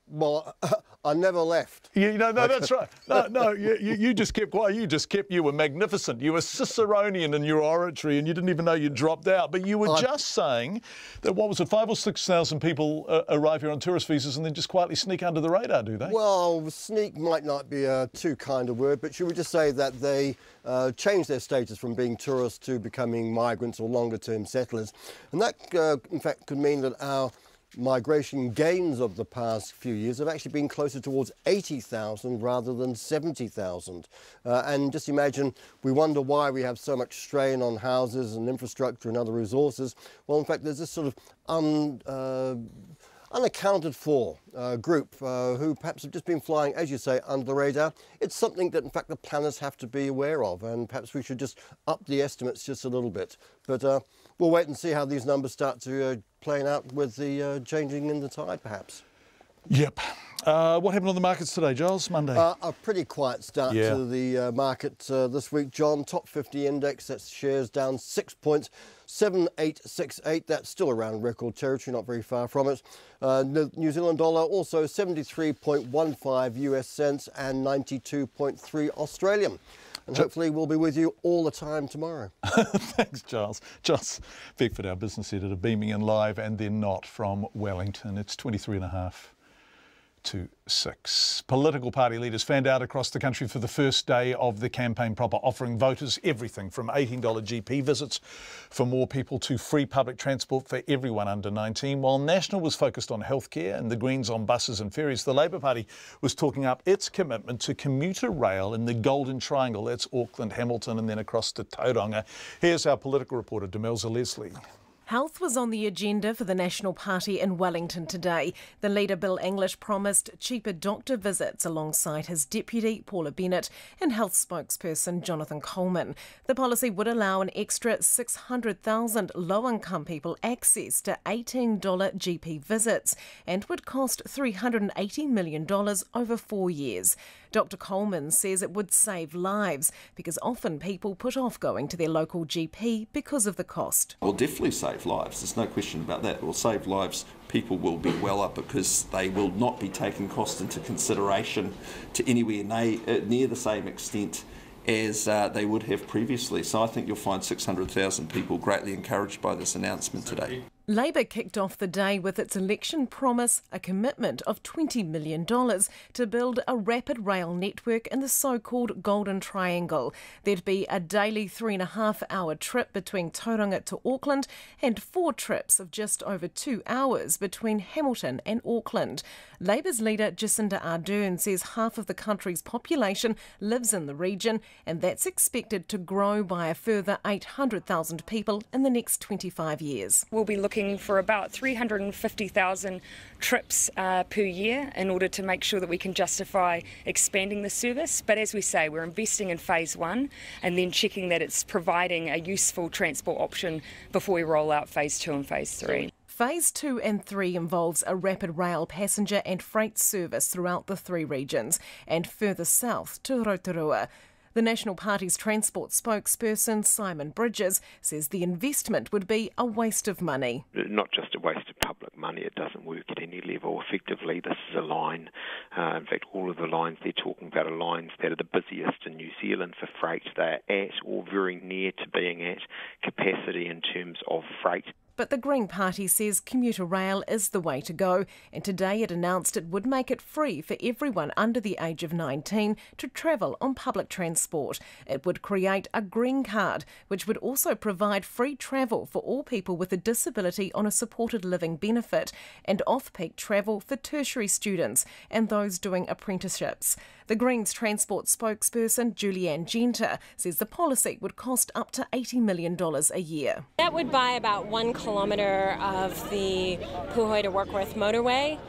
Well, I never left. No, that's right. No, you just kept quiet. You were magnificent. You were Ciceronian in your oratory and you didn't even know you dropped out. But you were just saying that, what was it, 5,000 or 6,000 people arrive here on tourist visas and then just quietly sneak under the radar, do they? Well, sneak might not be a too kind a word, but should we just say that they change their status from being tourists to becoming migrants or longer-term settlers. And that, in fact, could mean that our migration gains of the past few years have actually been closer towards 80,000 rather than 70,000. And just imagine, we wonder why we have so much strain on houses and infrastructure and other resources. Well, in fact, there's this sort of unaccounted for group who perhaps have just been flying, as you say, under the radar. It's something that, in fact, the planners have to be aware of, and perhaps we should just up the estimates just a little bit. But we'll wait and see how these numbers start to playing out with the changing in the tide, perhaps. Yep. What happened on the markets today, Giles? Monday? A pretty quiet start to the market this week, John. Top 50 index, that's shares down 6 points, 7868. That's still around record territory, not very far from it. New Zealand dollar also 73.15 US cents and 92.3 Australian. And hopefully we'll be with you all the time tomorrow. Thanks, Giles. Giles Beckford, our business editor, beaming in live and then not from Wellington. It's 23.5 to 6. Political party leaders fanned out across the country for the first day of the campaign proper, offering voters everything from $18 GP visits for more people to free public transport for everyone under 19. While National was focused on healthcare and the Greens on buses and ferries, the Labour Party was talking up its commitment to commuter rail in the Golden Triangle. That's Auckland, Hamilton and then across to Tauranga. Here's our political reporter, Demelza Leslie. Health was on the agenda for the National Party in Wellington today. The leader, Bill English, promised cheaper doctor visits alongside his deputy, Paula Bennett, and health spokesperson, Jonathan Coleman. The policy would allow an extra 600,000 low-income people access to $18 GP visits and would cost $380 million over 4 years. Dr Coleman says it would save lives because often people put off going to their local GP because of the cost. It will definitely save lives, there's no question about that. It will save lives. People will be well up because they will not be taking cost into consideration to anywhere near the same extent as they would have previously. So I think you'll find 600,000 people greatly encouraged by this announcement today. Labor kicked off the day with its election promise, a commitment of $20 million to build a rapid rail network in the so-called Golden Triangle. There'd be a daily 3.5-hour trip between Tauranga to Auckland and 4 trips of just over 2 hours between Hamilton and Auckland. Labor's leader Jacinda Ardern says half of the country's population lives in the region and that's expected to grow by a further 800,000 people in the next 25 years. We'll be looking for about 350,000 trips per year in order to make sure that we can justify expanding the service. But as we say, we're investing in phase 1 and then checking that it's providing a useful transport option before we roll out phase 2 and phase 3. Phase 2 and 3 involves a rapid rail passenger and freight service throughout the 3 regions and further south to Rotorua. The National Party's transport spokesperson, Simon Bridges, says the investment would be a waste of money. Not just a waste of public money, it doesn't work at any level. Effectively, this is a line. In fact, all of the lines they're talking about are lines that are the busiest in New Zealand for freight. They're at or very near to being at capacity in terms of freight. But the Green Party says commuter rail is the way to go, and today it announced it would make it free for everyone under the age of 19 to travel on public transport. It would create a green card, which would also provide free travel for all people with a disability on a supported living benefit, and off-peak travel for tertiary students and those doing apprenticeships. The Greens Transport spokesperson Julianne Genter says the policy would cost up to $80 million a year. That would buy about 1 kilometre of the Puhoi to Warkworth motorway.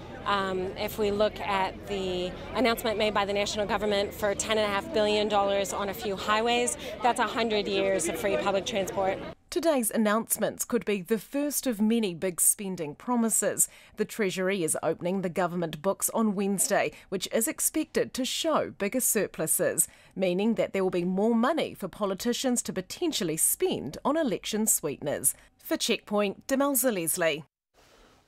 If we look at the announcement made by the national government for $10.5 billion on a few highways, that's 100 years of free public transport. Today's announcements could be the first of many big spending promises. The Treasury is opening the government books on Wednesday, which is expected to show bigger surpluses, meaning that there will be more money for politicians to potentially spend on election sweeteners. For Checkpoint, Demelza Leslie.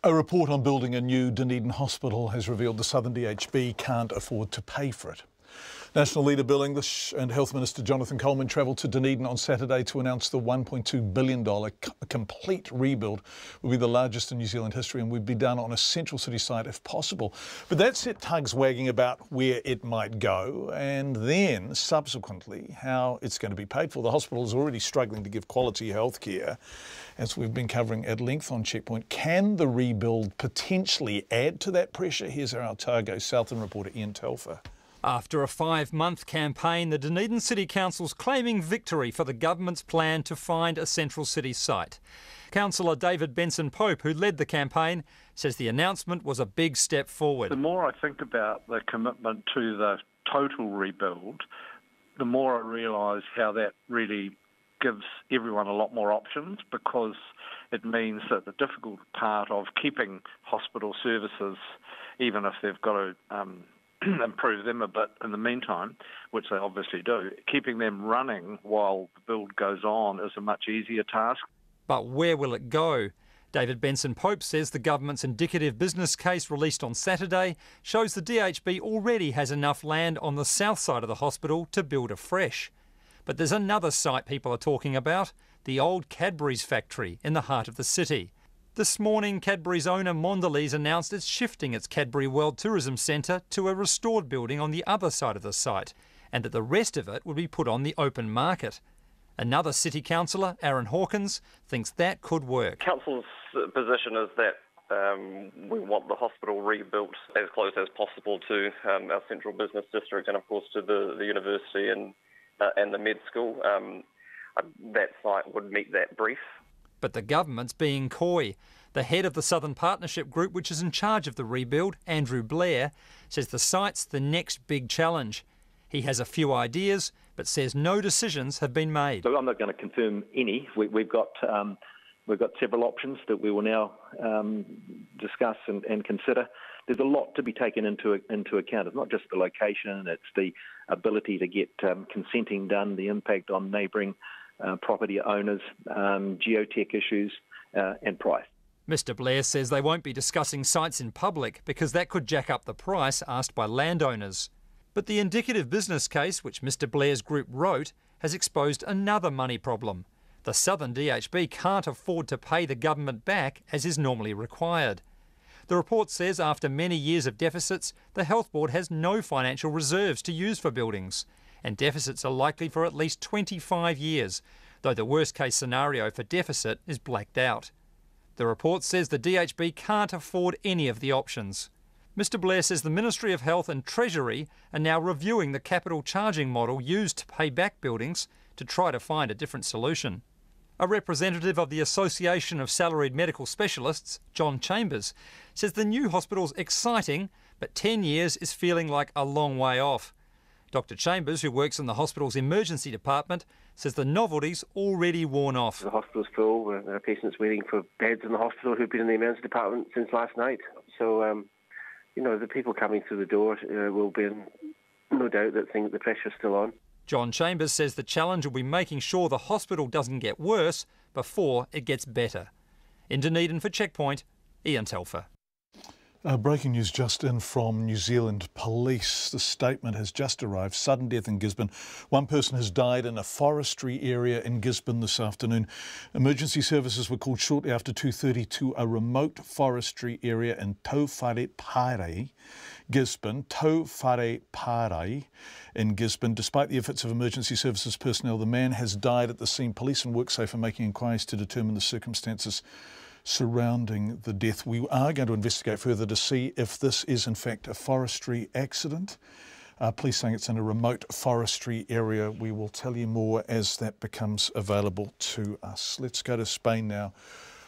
A report on building a new Dunedin hospital has revealed the Southern DHB can't afford to pay for it. National leader Bill English and Health Minister Jonathan Coleman travelled to Dunedin on Saturday to announce the $1.2 billion complete rebuild will be the largest in New Zealand history and would be done on a central city site if possible. But that set tugs wagging about where it might go and then subsequently how it's going to be paid for. The hospital is already struggling to give quality health care, as we've been covering at length on Checkpoint. Can the rebuild potentially add to that pressure? Here's our Otago Southern reporter Ian Telfer. After a 5-month campaign, the Dunedin City Council's claiming victory for the government's plan to find a central city site. Councillor David Benson-Pope, who led the campaign, says the announcement was a big step forward. The more I think about the commitment to the total rebuild, the more I realise how that really gives everyone a lot more options, because it means that the difficult part of keeping hospital services, even if they've got to improve them a bit in the meantime, which they obviously do, keeping them running while the build goes on is a much easier task. But where will it go? David Benson-Pope says the government's indicative business case released on Saturday shows the DHB already has enough land on the south side of the hospital to build afresh. But there's another site people are talking about, the old Cadbury's factory in the heart of the city. This morning, Cadbury's owner Mondelez announced it's shifting its Cadbury World Tourism Centre to a restored building on the other side of the site, and that the rest of it will be put on the open market. Another city councillor, Aaron Hawkins, thinks that could work. Council's position is that we want the hospital rebuilt as close as possible to our central business district and, of course, to the university and the med school. That site would meet that brief. But the government's being coy. The head of the Southern Partnership Group, which is in charge of the rebuild, Andrew Blair, says the site's the next big challenge. He has a few ideas, but says no decisions have been made. So I'm not going to confirm any. We've got several options that we will now discuss and consider. There's a lot to be taken into account. It's not just the location, it's the ability to get consenting done, the impact on neighbouring property owners, geotech issues and price. Mr Blair says they won't be discussing sites in public because that could jack up the price asked by landowners. But the indicative business case, which Mr Blair's group wrote, has exposed another money problem. The Southern DHB can't afford to pay the government back as is normally required. The report says after many years of deficits, the Health Board has no financial reserves to use for buildings, and deficits are likely for at least 25 years, though the worst-case scenario for deficit is blacked out. The report says the DHB can't afford any of the options. Mr Blair says the Ministry of Health and Treasury are now reviewing the capital charging model used to pay back buildings to try to find a different solution. A representative of the Association of Salaried Medical Specialists, John Chambers, says the new hospital's exciting, but 10 years is feeling like a long way off. Dr Chambers, who works in the hospital's emergency department, says the novelty's already worn off. The hospital's full. There are patients waiting for beds in the hospital who've been in the emergency department since last night. So, the people coming through the door will be in no doubt that the pressure's still on. John Chambers says the challenge will be making sure the hospital doesn't get worse before it gets better. In Dunedin for Checkpoint, Ian Telfer. Breaking news just in from New Zealand Police. The statement has just arrived. Sudden death in Gisborne. One person has died in a forestry area in Gisborne this afternoon. Emergency services were called shortly after 2:30 to a remote forestry area in Tauwhare Gisborne. Tauwhare in Gisborne. Despite the efforts of emergency services personnel, the man has died at the scene. Police and WorkSafe are making inquiries to determine the circumstances surrounding the death. We are going to investigate further to see if this is in fact a forestry accident. Police saying it's in a remote forestry area. We will tell you more as that becomes available to us. Let's go to Spain now,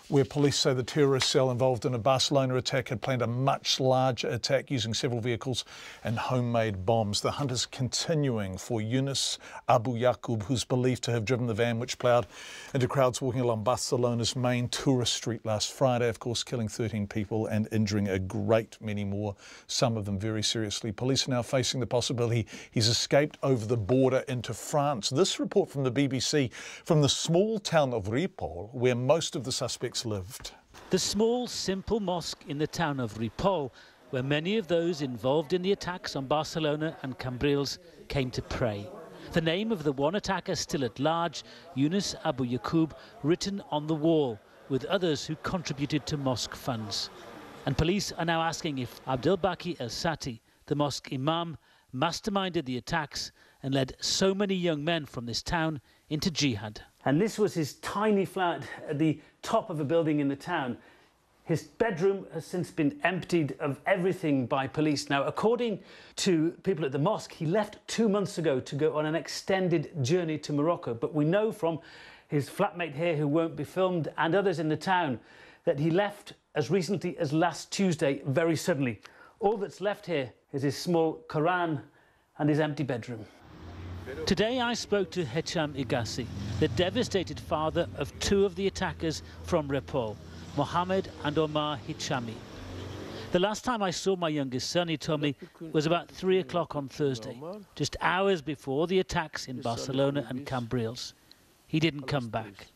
where police say the terrorist cell involved in a Barcelona attack had planned a much larger attack using several vehicles and homemade bombs. The hunt is continuing for Yunus Abu Yaqub, who's believed to have driven the van which ploughed into crowds walking along Barcelona's main tourist street last Friday, of course killing 13 people and injuring a great many more, some of them very seriously. Police are now facing the possibility he's escaped over the border into France. This report from the BBC from the small town of Ripoll, where most of the suspects lived. The small, simple mosque in the town of Ripoll, where many of those involved in the attacks on Barcelona and Cambrils came to pray. The name of the one attacker still at large, Yunus Abu Yaqub, written on the wall, with others who contributed to mosque funds. And police are now asking if Abdelbaki El-Sati, the mosque imam, masterminded the attacks and led so many young men from this town into jihad. And this was his tiny flat at the top of a building in the town. His bedroom has since been emptied of everything by police. Now, according to people at the mosque, he left 2 months ago to go on an extended journey to Morocco. But we know from his flatmate here, who won't be filmed, and others in the town, that he left as recently as last Tuesday, very suddenly. All that's left here is his small Quran and his empty bedroom. Today I spoke to Hecham Igassi, the devastated father of two of the attackers from Ripoll, Mohammed and Omar Hichami. The last time I saw my youngest son, he told me, was about 3 o'clock on Thursday, just hours before the attacks in Barcelona and Cambrils. He didn't come back.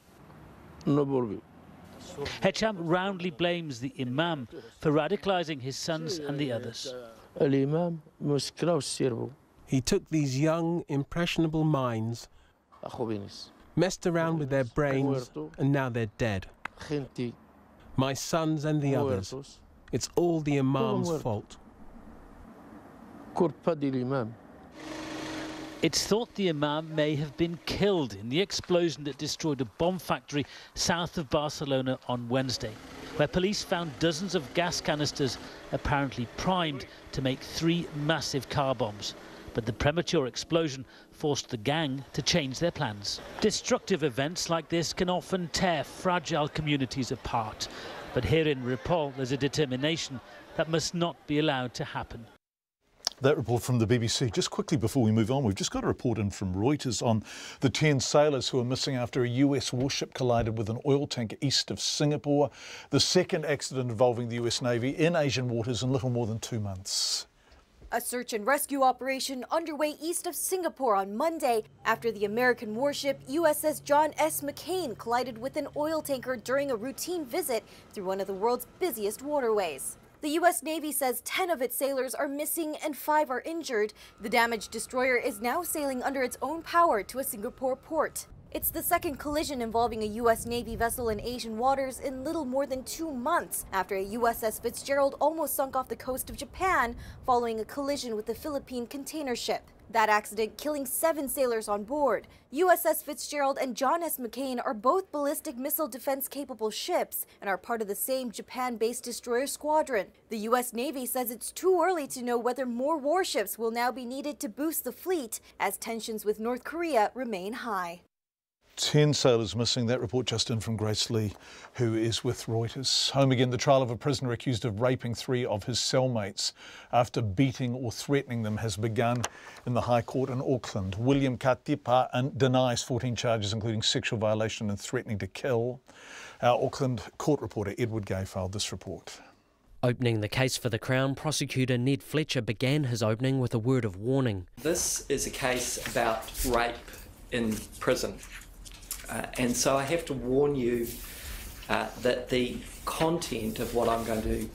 Hecham roundly blames the imam for radicalising his sons and the others. He took these young, impressionable minds, messed around with their brains, and now they're dead. My sons and the others. It's all the imam's fault. It's thought the imam may have been killed in the explosion that destroyed a bomb factory south of Barcelona on Wednesday, where police found dozens of gas canisters apparently primed to make 3 massive car bombs. But the premature explosion forced the gang to change their plans. Destructive events like this can often tear fragile communities apart. But here in Ripoll, there's a determination that must not be allowed to happen. That report from the BBC. Just quickly before we move on, we've just got a report in from Reuters on the 10 sailors who are missing after a US warship collided with an oil tanker east of Singapore. The second accident involving the US Navy in Asian waters in little more than 2 months. A search and rescue operation underway east of Singapore on Monday after the American warship USS John S. McCain collided with an oil tanker during a routine visit through one of the world's busiest waterways. The U.S. Navy says 10 of its sailors are missing and 5 are injured. The damaged destroyer is now sailing under its own power to a Singapore port. It's the second collision involving a U.S. Navy vessel in Asian waters in little more than 2 months after a USS Fitzgerald almost sunk off the coast of Japan following a collision with a Philippine container ship. That accident killing 7 sailors on board. USS Fitzgerald and John S. McCain are both ballistic missile defense-capable ships and are part of the same Japan-based destroyer squadron. The U.S. Navy says it's too early to know whether more warships will now be needed to boost the fleet as tensions with North Korea remain high. 10 sailors missing. That report just in from Grace Lee, who is with Reuters. Home again, the trial of a prisoner accused of raping 3 of his cellmates after beating or threatening them has begun in the High Court in Auckland. William Katipa denies 14 charges, including sexual violation and threatening to kill. Our Auckland court reporter Edward Gay filed this report. Opening the case for the Crown, prosecutor Ned Fletcher began his opening with a word of warning. This is a case about rape in prison. And so I have to warn you that the content of what I'm going to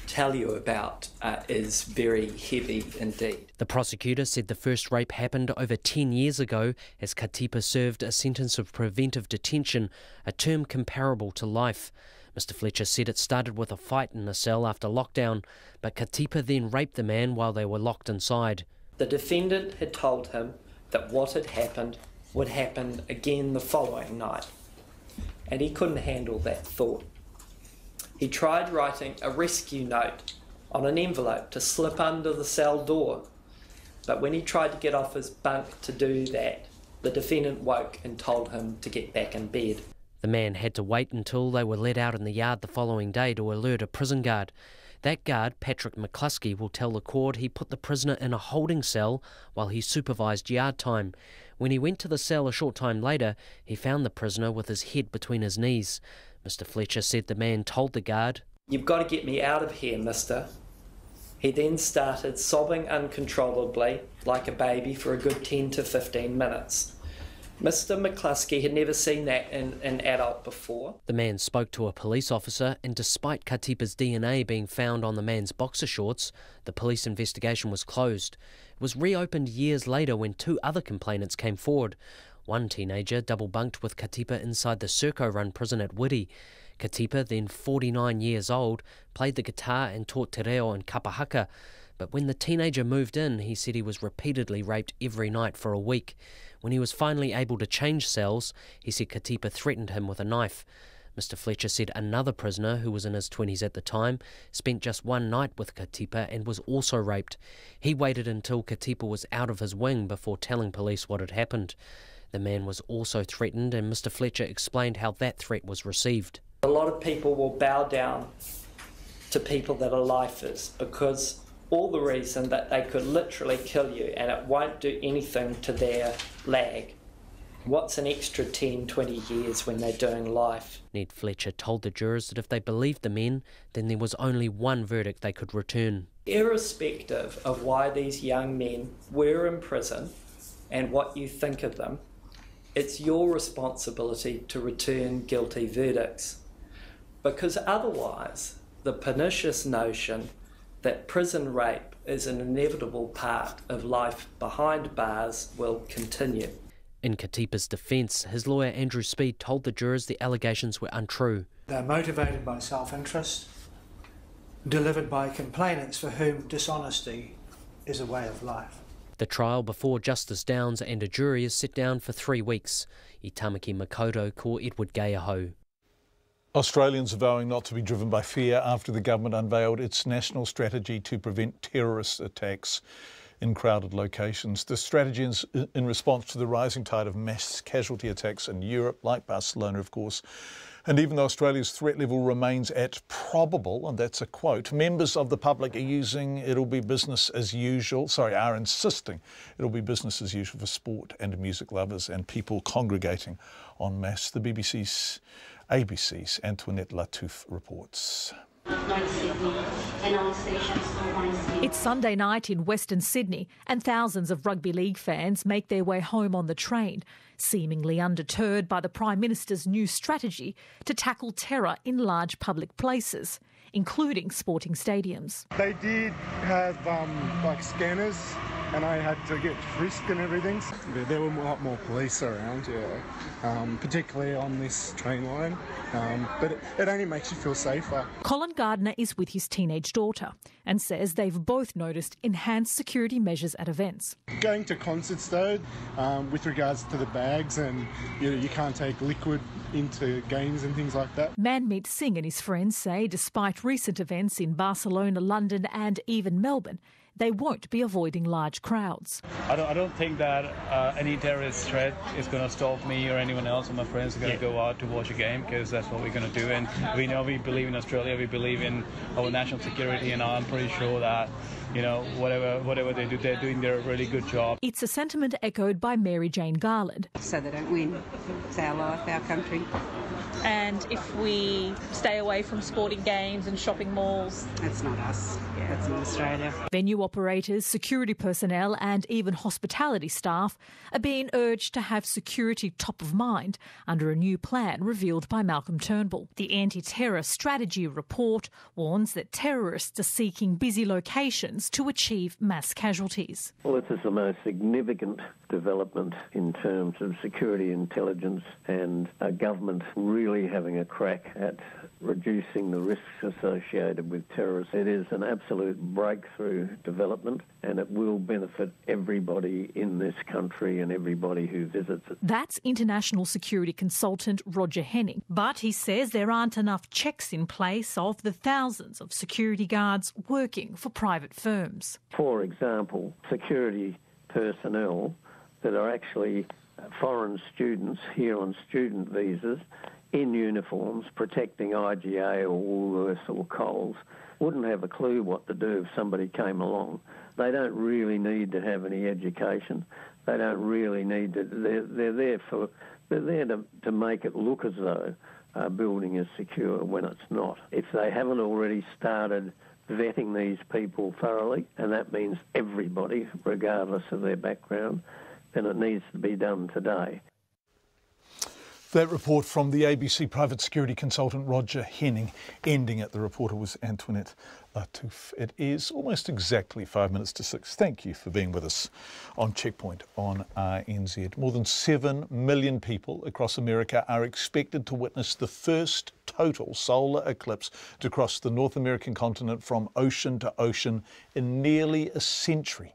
tell you about is very heavy indeed. The prosecutor said the first rape happened over 10 years ago as Katipa served a sentence of preventive detention, a term comparable to life. Mr Fletcher said it started with a fight in the cell after lockdown, but Katipa then raped the man while they were locked inside. The defendant had told him that what had happened would happen again the following night, and he couldn't handle that thought. He tried writing a rescue note on an envelope to slip under the cell door, But when he tried to get off his bunk to do that, the defendant woke and told him to get back in bed. The man had to wait until they were let out in the yard the following day to alert a prison guard. That guard, Patrick McCluskey, will tell the court he put the prisoner in a holding cell while he supervised yard time. When he went to the cell a short time later, he found the prisoner with his head between his knees. Mr Fletcher said the man told the guard, "You've got to get me out of here, mister." He then started sobbing uncontrollably like a baby for a good 10 to 15 minutes. Mr McCluskey had never seen that in an adult before. The man spoke to a police officer, and despite Katipa's DNA being found on the man's boxer shorts, the police investigation was closed. It was reopened years later when 2 other complainants came forward. One teenager double bunked with Katipa inside the Serco-run prison at Wiri. Katipa, then 49 years old, played the guitar and taught te reo and kapahaka. But when the teenager moved in, he said he was repeatedly raped every night for a week. When he was finally able to change cells, he said Katipa threatened him with a knife. Mr Fletcher said another prisoner, who was in his 20s at the time, spent just one night with Katipa and was also raped. He waited until Katipa was out of his wing before telling police what had happened. The man was also threatened, and Mr Fletcher explained how that threat was received. A lot of people will bow down to people that are lifers because all the reason that they could literally kill you and it won't do anything to their lag. What's an extra 10, 20 years when they're doing life? Ned Fletcher told the jurors that if they believed the men, then there was only one verdict they could return. Irrespective of why these young men were in prison and what you think of them, it's your responsibility to return guilty verdicts. Because otherwise, the pernicious notion that prison rape is an inevitable part of life behind bars will continue. In Katipa's defence, his lawyer Andrew Speed told the jurors the allegations were untrue. They're motivated by self-interest, delivered by complainants for whom dishonesty is a way of life. The trial before Justice Downs and a jury is set down for 3 weeks. I tamaki makoto ko Edward Gaiaho. Australians are vowing not to be driven by fear after the government unveiled its national strategy to prevent terrorist attacks in crowded locations. The strategy is in response to the rising tide of mass casualty attacks in Europe, like Barcelona, of course. And even though Australia's threat level remains at probable, and that's a quote, members of the public are insisting it'll be business as usual for sport and music lovers and people congregating en masse. The ABC's Antoinette Latouf reports. It's Sunday night in Western Sydney and thousands of rugby league fans make their way home on the train, seemingly undeterred by the Prime Minister's new strategy to tackle terror in large public places, including sporting stadiums. They did have scanners and I had to get frisked and everything. There were a lot more police around, particularly on this train line, but it only makes you feel safer. Colin Gardner is with his teenage daughter and says they've both noticed enhanced security measures at events. Going to concerts though, with regards to the bags and you can't take liquid into games and things like that. Manmeet Singh and his friends say despite recent events in Barcelona, London and even Melbourne, they won't be avoiding large crowds. I don't think that any terrorist threat is going to stop me or anyone else or my friends are going to go out to watch a game, because that's what we're going to do. And we know we believe in Australia, we believe in our national security, and I'm pretty sure that, whatever they do, they're doing their really good job. It's a sentiment echoed by Mary Jane Garland. So they don't win. It's our life, our country. And if we stay away from sporting games and shopping malls... That's not us. That's not Australia. Venue operators, security personnel and even hospitality staff are being urged to have security top of mind under a new plan revealed by Malcolm Turnbull. The Anti-Terror Strategy report warns that terrorists are seeking busy locations to achieve mass casualties. Well, this is the most significant development in terms of security intelligence and government really really having a crack at reducing the risks associated with terrorism. It is an absolute breakthrough development, and it will benefit everybody in this country and everybody who visits it. That's international security consultant Roger Henning. But he says there aren't enough checks in place of the thousands of security guards working for private firms. For example, security personnel that are actually foreign students here on student visas in uniforms protecting IGA or Woolworths or Coles wouldn't have a clue what to do if somebody came along. They don't really need to have any education. They don't really need to. They're there to make it look as though a building is secure when it's not. If they haven't already started vetting these people thoroughly, and that means everybody, regardless of their background, then it needs to be done today. That report from the ABC private security consultant Roger Henning. Ending it, the reporter was Antoinette Latouf. It is almost exactly 5 minutes to 6. Thank you for being with us on Checkpoint on RNZ. More than 7 million people across America are expected to witness the first total solar eclipse to cross the North American continent from ocean to ocean in nearly a century.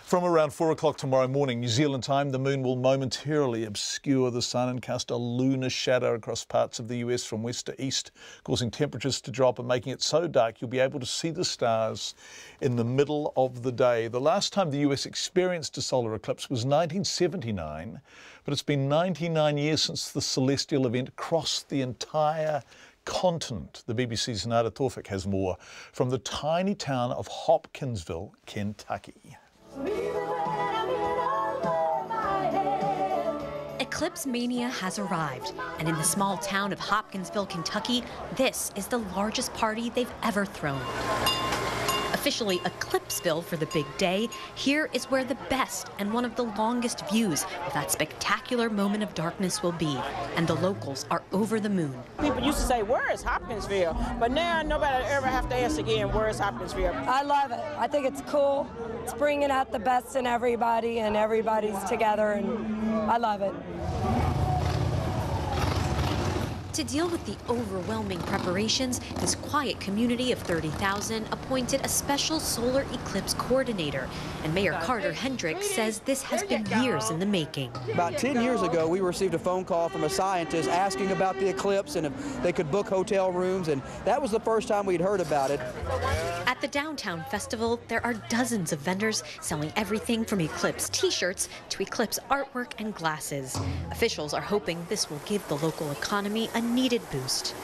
From around 4 o'clock tomorrow morning, New Zealand time, the moon will momentarily obscure the sun and cast a lunar shadow across parts of the US from west to east, causing temperatures to drop and making it so dark you'll be able to see the stars in the middle of the day. The last time the US experienced a solar eclipse was 1979, but it's been 99 years since the celestial event crossed the entire continent. The BBC's Nada Tawfik has more from the tiny town of Hopkinsville, Kentucky. Eclipse mania has arrived, and in the small town of Hopkinsville, Kentucky, this is the largest party they've ever thrown. Officially Eclipseville for the big day, here is where the best and one of the longest views of that spectacular moment of darkness will be, and the locals are over the moon. People used to say, where is Hopkinsville? But now nobody will ever have to ask again, where is Hopkinsville? I love it. I think it's cool. It's bringing out the best in everybody, and everybody's together, and I love it. To deal with the overwhelming preparations, this quiet community of 30,000 appointed a special solar eclipse coordinator. And Mayor Carter Hendricks says this has been years in the making. About 10 years ago, we received a phone call from a scientist asking about the eclipse and if they could book hotel rooms, and that was the first time we'd heard about it. At the downtown festival, there are dozens of vendors selling everything from eclipse t-shirts to eclipse artwork and glasses. Officials are hoping this will give the local economy a needed boost.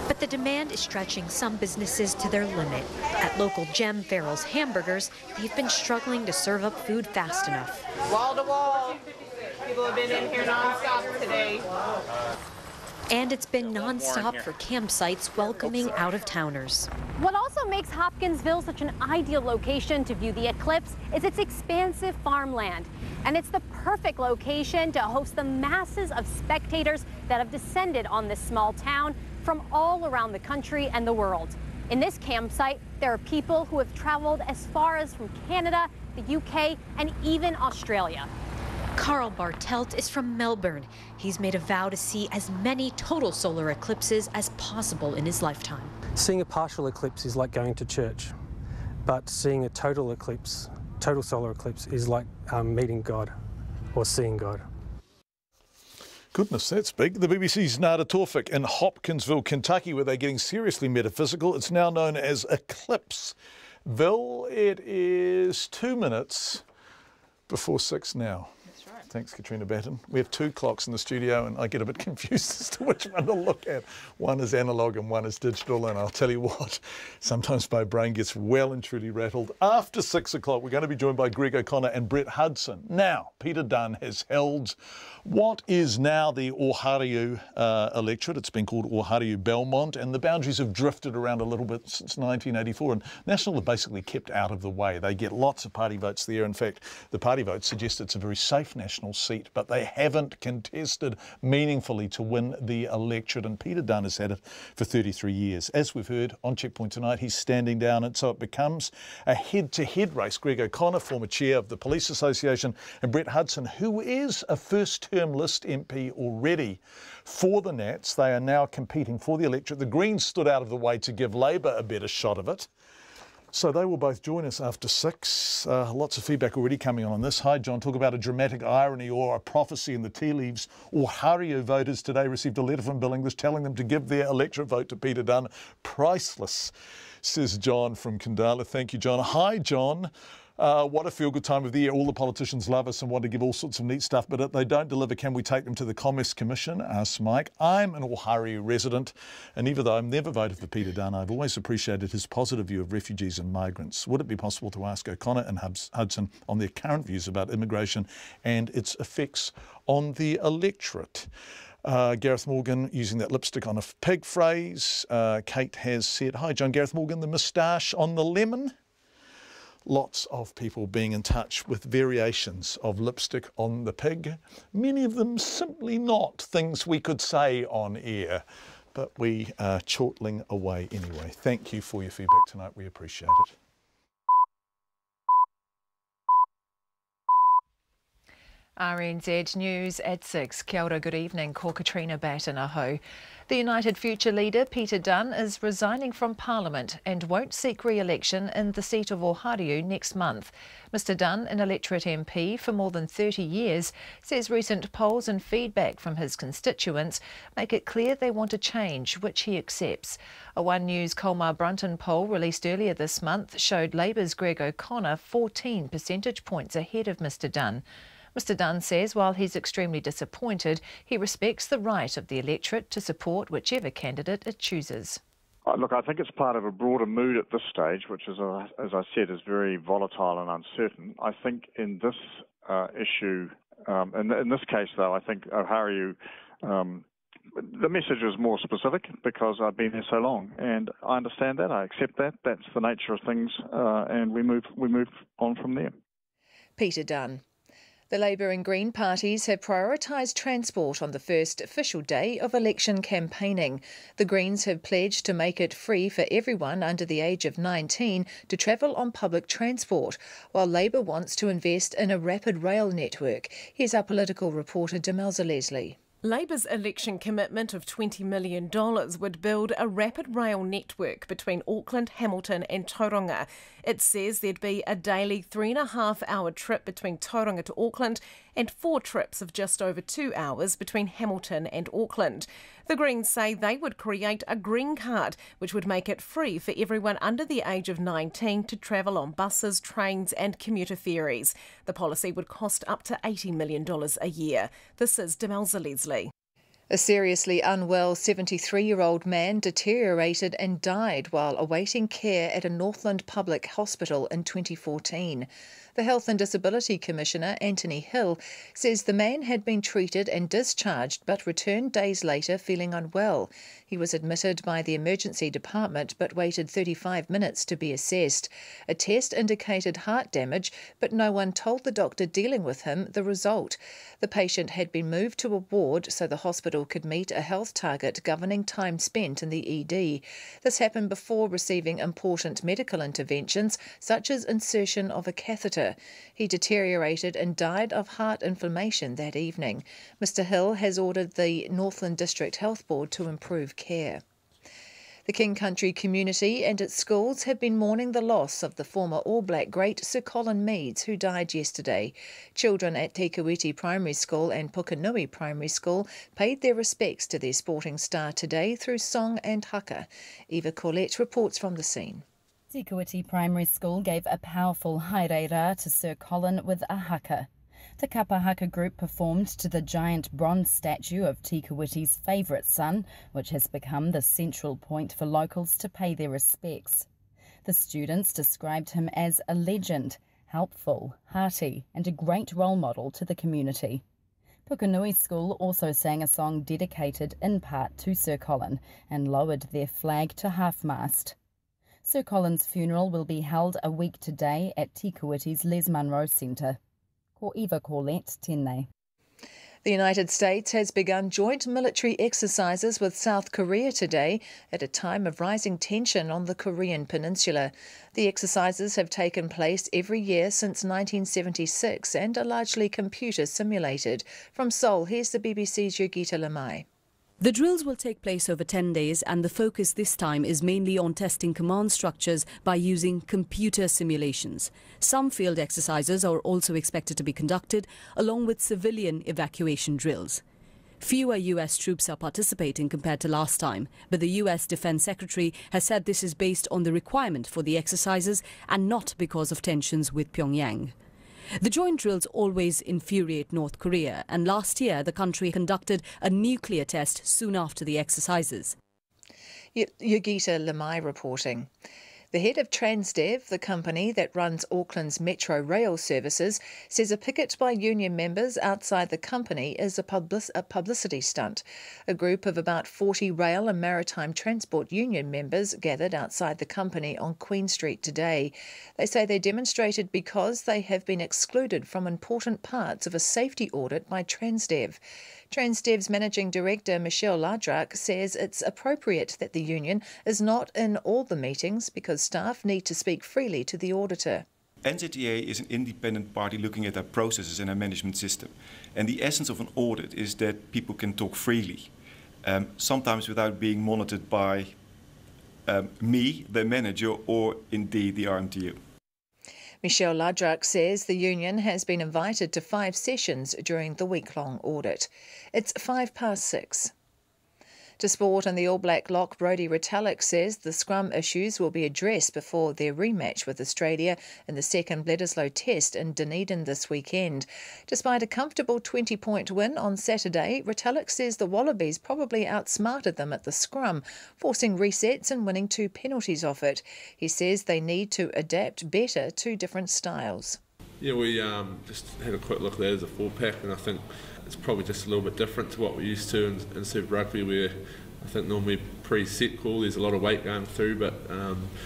But the demand is stretching some businesses to their limit. At local Gem Farrell's Hamburgers, they've been struggling to serve up food fast enough. Wall to wall. People have been in here nonstop today. And it's been nonstop for campsites welcoming out-of-towners. What also makes Hopkinsville such an ideal location to view the eclipse is its expansive farmland. And it's the perfect location to host the masses of spectators that have descended on this small town from all around the country and the world. In this campsite, there are people who have traveled as far as from Canada, the UK, and even Australia. Carl Bartelt is from Melbourne. He's made a vow to see as many total solar eclipses as possible in his lifetime. Seeing a partial eclipse is like going to church, but seeing a total eclipse, total solar eclipse, is like meeting God or seeing God. Goodness, that's big. The BBC's Nada Tawfik in Hopkinsville, Kentucky, where they're getting seriously metaphysical. It's now known as Eclipseville. It is 2 minutes before 6 now. Thanks, Katrina Batten. We have 2 clocks in the studio and I get a bit confused as to which one to look at. One is analogue and one is digital, and I'll tell you what, sometimes my brain gets well and truly rattled. After 6 o'clock, we're going to be joined by Greg O'Connor and Brett Hudson. Now, Peter Dunne has held what is now the Ohariu Electorate. It's been called Ohariu Belmont, and the boundaries have drifted around a little bit since 1984, and National are basically kept out of the way. They get lots of party votes there. In fact, the party votes suggest it's a very safe National congressional seat, but they haven't contested meaningfully to win the electorate, and Peter Dunne has had it for 33 years. As we've heard on Checkpoint tonight, he's standing down, and so it becomes a head-to-head race. Greg O'Connor, former chair of the Police Association, and Brett Hudson, who is a first-term list MP already for the Nats. They are now competing for the electorate. The Greens stood out of the way to give Labor a better shot of it. So they will both join us after 6. Lots of feedback already coming on this. Hi, John. Talk about a dramatic irony or a prophecy in the tea leaves. Ohio voters today received a letter from Bill English telling them to give their electorate vote to Peter Dunne. Priceless, says John from Kandala. Thank you, John. Hi, John. What a feel-good time of the year. All the politicians love us and want to give all sorts of neat stuff, but if they don't deliver, can we take them to the Commerce Commission? Asks Mike. I'm an Ohio resident, and even though I've never voted for Peter Dunne, I've always appreciated his positive view of refugees and migrants. Would it be possible to ask O'Connor and Hudson on their current views about immigration and its effects on the electorate? Gareth Morgan using that lipstick on a pig phrase. Kate has said, hi, John. Gareth Morgan, the moustache on the lemon. Lots of people being in touch with variations of lipstick on the pig. Many of them simply not things we could say on air, but we are chortling away anyway. Thank you for your feedback tonight. We appreciate it. RNZ News at 6. Kia ora, good evening. Ko Katrina Batanaho. The United Future leader, Peter Dunne, is resigning from Parliament and won't seek re-election in the seat of Ohariu next month. Mr Dunne, an Electorate MP for more than 30 years, says recent polls and feedback from his constituents make it clear they want a change, which he accepts. A One News Colmar Brunton poll released earlier this month showed Labour's Greg O'Connor 14 percentage points ahead of Mr Dunne. Mr Dunne says while he's extremely disappointed, he respects the right of the electorate to support whichever candidate it chooses. Look, I think it's part of a broader mood at this stage, which is, as I said, is very volatile and uncertain. I think in this issue, in this case, though, I think Ohariu, the message is more specific because I've been here so long, and I understand that. I accept that. That's the nature of things, and we move on from there. Peter Dunne. The Labour and Green parties have prioritised transport on the first official day of election campaigning. The Greens have pledged to make it free for everyone under the age of 19 to travel on public transport, while Labour wants to invest in a rapid rail network. Here's our political reporter Demelza Leslie. Labour's election commitment of $20 million would build a rapid rail network between Auckland, Hamilton and Tauranga. It says there'd be a daily 3.5-hour trip between Tauranga to Auckland and 4 trips of just over 2 hours between Hamilton and Auckland. The Greens say they would create a green card, which would make it free for everyone under the age of 19 to travel on buses, trains and commuter ferries. The policy would cost up to $80 million a year. This is Demelza Leslie. A seriously unwell 73-year-old man deteriorated and died while awaiting care at a Northland public hospital in 2014. The Health and Disability Commissioner, Anthony Hill, says the man had been treated and discharged but returned days later feeling unwell. He was admitted by the emergency department but waited 35 minutes to be assessed. A test indicated heart damage, but no one told the doctor dealing with him the result. The patient had been moved to a ward so the hospital could meet a health target governing time spent in the ED. This happened before receiving important medical interventions, such as insertion of a catheter. He deteriorated and died of heart inflammation that evening. Mr Hill has ordered the Northland District Health Board to improve care. The King Country community and its schools have been mourning the loss of the former All Black great Sir Colin Meads, who died yesterday. Children at Te Kuiti Primary School and Pukenui Primary School paid their respects to their sporting star today through song and haka. Eva Corlett reports from the scene. Te Kuiti Primary School gave a powerful haere rā to Sir Colin with a haka. The Kapa Haka group performed to the giant bronze statue of Te Kuiti's favourite son, which has become the central point for locals to pay their respects. The students described him as a legend, helpful, hearty and a great role model to the community. Pukenui School also sang a song dedicated in part to Sir Colin and lowered their flag to half-mast. Sir Colin's funeral will be held a week today at Te Kuiti's Les Munro Centre. Ko Eva Corlett, Tēnei. The United States has begun joint military exercises with South Korea today at a time of rising tension on the Korean peninsula. The exercises have taken place every year since 1976 and are largely computer simulated. From Seoul, here's the BBC's Yogita Lamai. The drills will take place over 10 days and the focus this time is mainly on testing command structures by using computer simulations. Some field exercises are also expected to be conducted along with civilian evacuation drills. Fewer US troops are participating compared to last time, but the US Defense Secretary has said this is based on the requirement for the exercises and not because of tensions with Pyongyang. The joint drills always infuriate North Korea, and last year the country conducted a nuclear test soon after the exercises. Yogita Lamai reporting. The head of Transdev, the company that runs Auckland's metro rail services, says a picket by union members outside the company is a publicity stunt. A group of about 40 rail and maritime transport union members gathered outside the company on Queen Street today. They say they demonstrated because they have been excluded from important parts of a safety audit by Transdev. Transdev's managing director, Michelle Ladrak, says it's appropriate that the union is not in all the meetings because staff need to speak freely to the auditor. NZTA is an independent party looking at our processes and our management system. And the essence of an audit is that people can talk freely, sometimes without being monitored by me, the manager, or indeed the RMTU. Michelle Ladrak says the union has been invited to 5 sessions during the week-long audit. It's 6:05. To sport, and the All Black lock Brodie Retallick says the scrum issues will be addressed before their rematch with Australia in the second Bledisloe Test in Dunedin this weekend. Despite a comfortable 20-point win on Saturday, Retallick says the Wallabies probably outsmarted them at the scrum, forcing resets and winning 2 penalties off it. He says they need to adapt better to different styles. Yeah, we just had a quick look at that as a 4-pack, and I think it's probably just a little bit different to what we're used to in Super Rugby, where I think normally pre-set call there's a lot of weight going through, but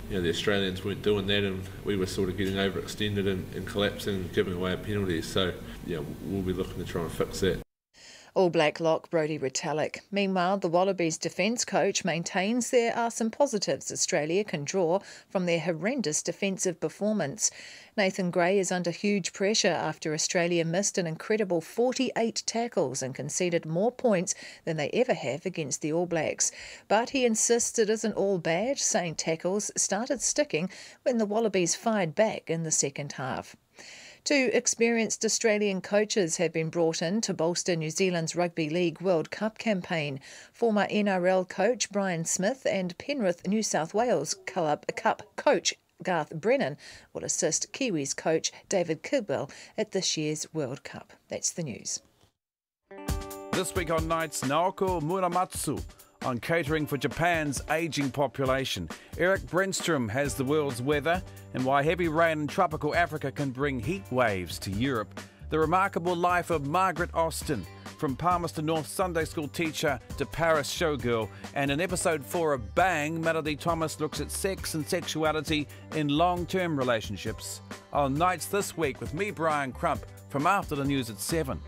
the Australians weren't doing that, and we were sort of getting overextended and collapsing and giving away penalties. So we'll be looking to try and fix that. All Black lock Brodie Retallick. Meanwhile, the Wallabies defence coach maintains there are some positives Australia can draw from their horrendous defensive performance. Nathan Gray is under huge pressure after Australia missed an incredible 48 tackles and conceded more points than they ever have against the All Blacks. But he insists it isn't all bad, saying tackles started sticking when the Wallabies fired back in the second half. 2 experienced Australian coaches have been brought in to bolster New Zealand's Rugby League World Cup campaign. Former NRL coach Brian Smith and Penrith New South Wales Cup coach Garth Brennan will assist Kiwis coach David Kidwell at this year's World Cup. That's the news. This week on Nights, Naoko Muramatsu on catering for Japan's ageing population. Eric Brenstrom has the world's weather and why heavy rain in tropical Africa can bring heat waves to Europe. The remarkable life of Margaret Austin, from Palmerston North Sunday school teacher to Paris showgirl. And in episode 4 of Bang, Melody Thomas looks at sex and sexuality in long-term relationships. On Nights this week with me, Brian Crump, from after the news at 7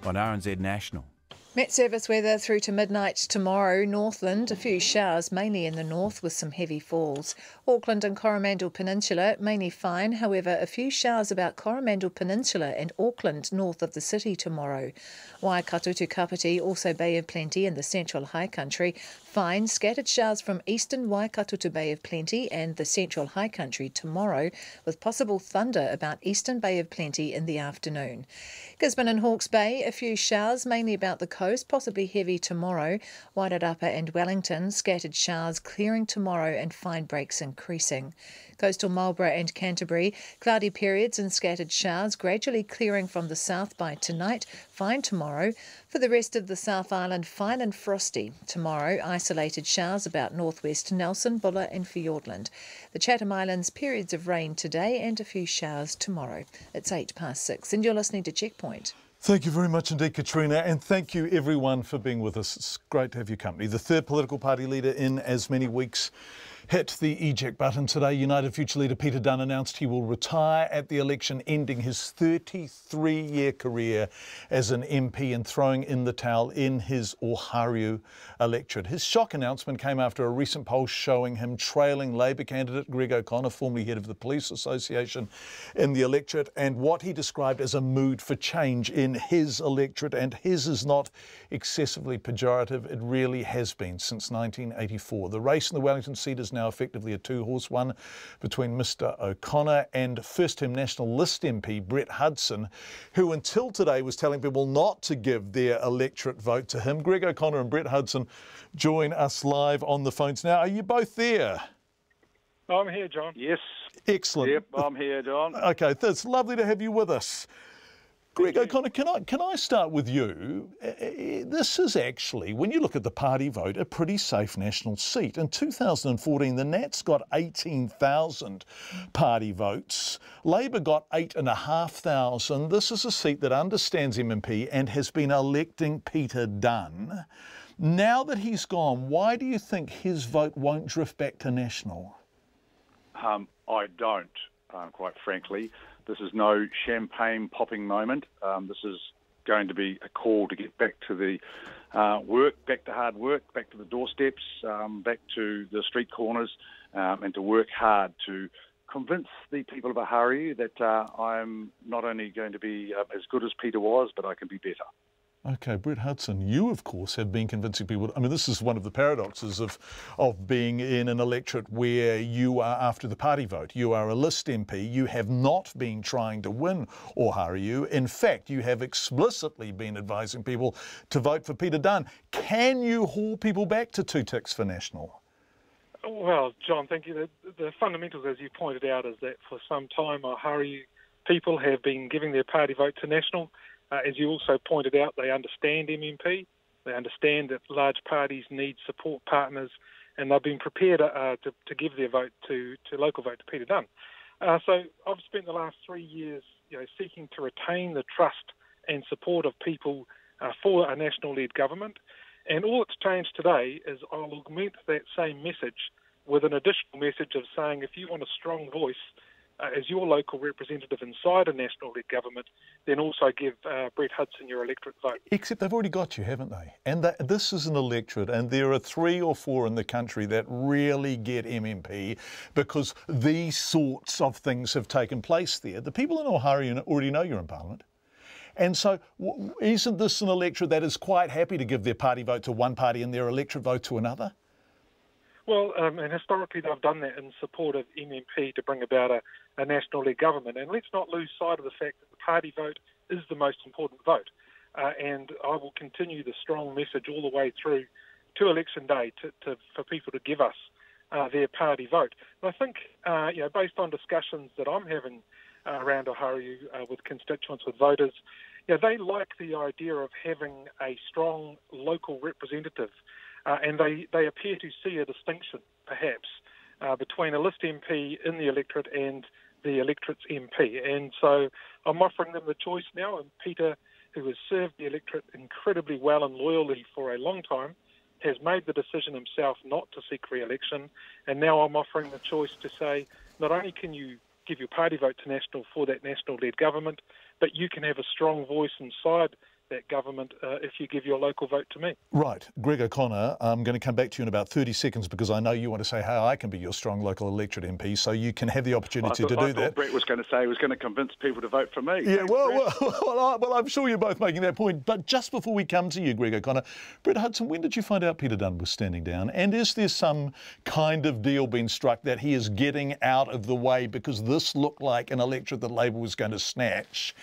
on RNZ National. Met Service weather through to midnight tomorrow. Northland, a few showers, mainly in the north with some heavy falls. Auckland and Coromandel Peninsula, mainly fine. However, a few showers about Coromandel Peninsula and Auckland, north of the city tomorrow. Waikato to Kapiti, also Bay of Plenty in the central high country. Fine, scattered showers from eastern Waikato to Bay of Plenty and the central high country tomorrow, with possible thunder about eastern Bay of Plenty in the afternoon. Gisborne and Hawke's Bay, a few showers, mainly about the coast, possibly heavy tomorrow. Wairarapa and Wellington, scattered showers clearing tomorrow and fine breaks increasing. Coastal Marlborough and Canterbury, cloudy periods and scattered showers gradually clearing from the south by tonight, fine tomorrow. For the rest of the South Island, fine and frosty. Tomorrow, isolated showers about northwest Nelson, Buller and Fiordland. The Chatham Islands, periods of rain today and a few showers tomorrow. It's 6:08 and you're listening to Checkpoint. Thank you very much indeed, Katrina, and thank you everyone for being with us. It's great to have your company. The third political party leader in as many weeks. hit the eject button today. United Future leader Peter Dunne announced he will retire at the election, ending his 33-year career as an MP and throwing in the towel in his Oharu electorate. His shock announcement came after a recent poll showing him trailing Labour candidate Greg O'Connor, formerly head of the Police Association, in the electorate, and what he described as a mood for change in his electorate. And his is not excessively pejorative. It really has been since 1984. The race in the Wellington seat is now effectively a two-horse one between Mr O'Connor and first-term National List MP Brett Hudson, who until today was telling people not to give their electorate vote to him. Greg O'Connor and Brett Hudson join us live on the phones now. Are you both there? I'm here, John. Yes. Excellent. Yep, I'm here, John. Okay, it's lovely to have you with us. Greg O'Connor, can I start with you? This is actually, when you look at the party vote, a pretty safe national seat. In 2014, the Nats got 18,000 party votes. Labor got 8,500. This is a seat that understands MMP and has been electing Peter Dunne. Now that he's gone, why do you think his vote won't drift back to national? I don't, quite frankly. This is no champagne popping moment. This is going to be a call to get back to the work, back to hard work, back to the doorsteps, back to the street corners, and to work hard to convince the people of Oharu that I'm not only going to be as good as Peter was, but I can be better. Okay, Brett Hudson, you of course have been convincing people. I mean, this is one of the paradoxes of being in an electorate where you are after the party vote. You are a list MP. You have not been trying to win Oharu. In fact, you have explicitly been advising people to vote for Peter Dunne. Can you haul people back to 2 ticks for national? Well, John, thank you. The fundamentals, as you pointed out, is that for some time Oharu people have been giving their party vote to national. As you also pointed out, they understand MMP. They understand that large parties need support partners, and they've been prepared to give their vote to local vote to Peter Dunne. So I've spent the last 3 years, seeking to retain the trust and support of people for a national-led government. And all that's changed today is I'll augment that same message with an additional message of saying if you want a strong voice as your local representative inside a national-led government, then also give Brett Hudson your electorate vote. Except they've already got you, haven't they? And this is an electorate, and there are 3 or 4 in the country that really get MMP because these sorts of things have taken place there. The people in Oharu already know you're in Parliament. And so isn't this an electorate that is quite happy to give their party vote to one party and their electorate vote to another? Well, and historically they've done that in support of MMP to bring about a national-led government. And let's not lose sight of the fact that the party vote is the most important vote. And I will continue the strong message all the way through to election day for people to give us their party vote. And I think, based on discussions that I'm having around Oharu with constituents, with voters, they like the idea of having a strong local representative. And they appear to see a distinction, perhaps, between a list MP in the electorate and the electorate's MP. And so I'm offering them the choice now. And Peter, who has served the electorate incredibly well and loyally for a long time, has made the decision himself not to seek re-election. And now I'm offering the choice to say, not only can you give your party vote to national for that national-led government, but you can have a strong voice inside that government if you give your local vote to me. Right. Greg O'Connor, I'm going to come back to you in about 30 seconds because I know you want to say how I can be your strong local electorate MP, so you can have the opportunity to do that. I thought Brett was going to say he was going to convince people to vote for me. Yeah, well, I'm sure you're both making that point. But just before we come to you, Greg O'Connor, Brett Hudson, when did you find out Peter Dunne was standing down? And is there some kind of deal being struck that he is getting out of the way because this looked like an electorate that Labor was going to snatch?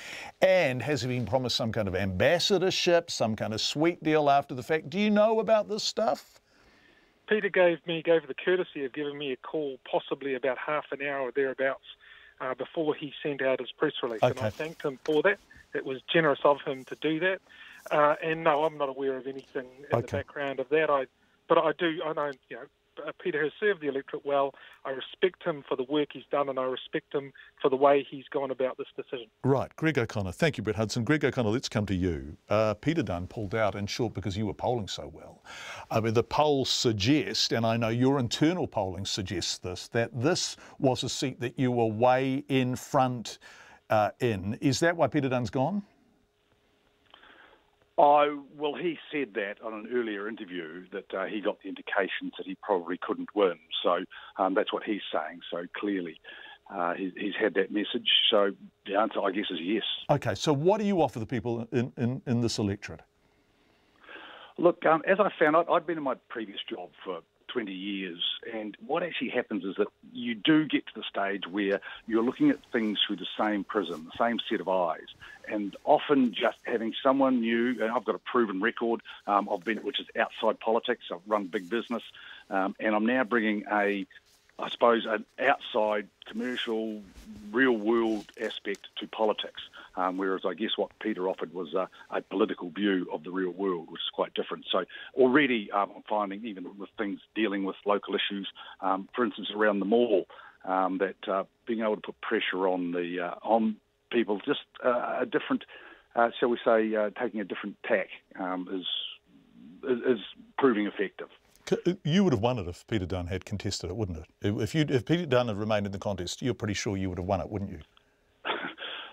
And has he been promised some kind of ambassadorship, some kind of sweet deal after the fact? Do you know about this stuff? Peter gave the courtesy of giving me a call possibly about half an hour or thereabouts before he sent out his press release. Okay. And I thanked him for that. It was generous of him to do that. And no, I'm not aware of anything in the background of that. I know, Peter has served the electorate well. I respect him for the work he's done, and I respect him for the way he's gone about this decision. Right, Greg O'Connor. Thank you, Brett Hudson. Greg O'Connor, let's come to you. Peter Dunne pulled out, in short, because you were polling so well. I mean, the polls suggest, and I know your internal polling suggests this, that this was a seat that you were way in front in. Is that why Peter Dunne's gone? Well, he said that on an earlier interview, that he got the indications that he probably couldn't win. So that's what he's saying. So clearly he's had that message. So the answer, I guess, is yes. OK, so what do you offer the people in this electorate? Look, as I found out, I'd been in my previous job for 20 years, and what actually happens is that you do get to the stage where you're looking at things through the same prism, the same set of eyes, and often just having someone new, and I've got a proven record, which is outside politics. I've run big business, and I'm now bringing an outside commercial, real-world aspect to politics, whereas I guess what Peter offered was a political view of the real world, which is quite different. So already I'm finding, even with things dealing with local issues, for instance, around the mall, that being able to put pressure on people, just a different, shall we say, taking a different tack is proving effective. You would have won it if Peter Dunne had contested it, wouldn't it? If Peter Dunne had remained in the contest, you're pretty sure you would have won it, wouldn't you?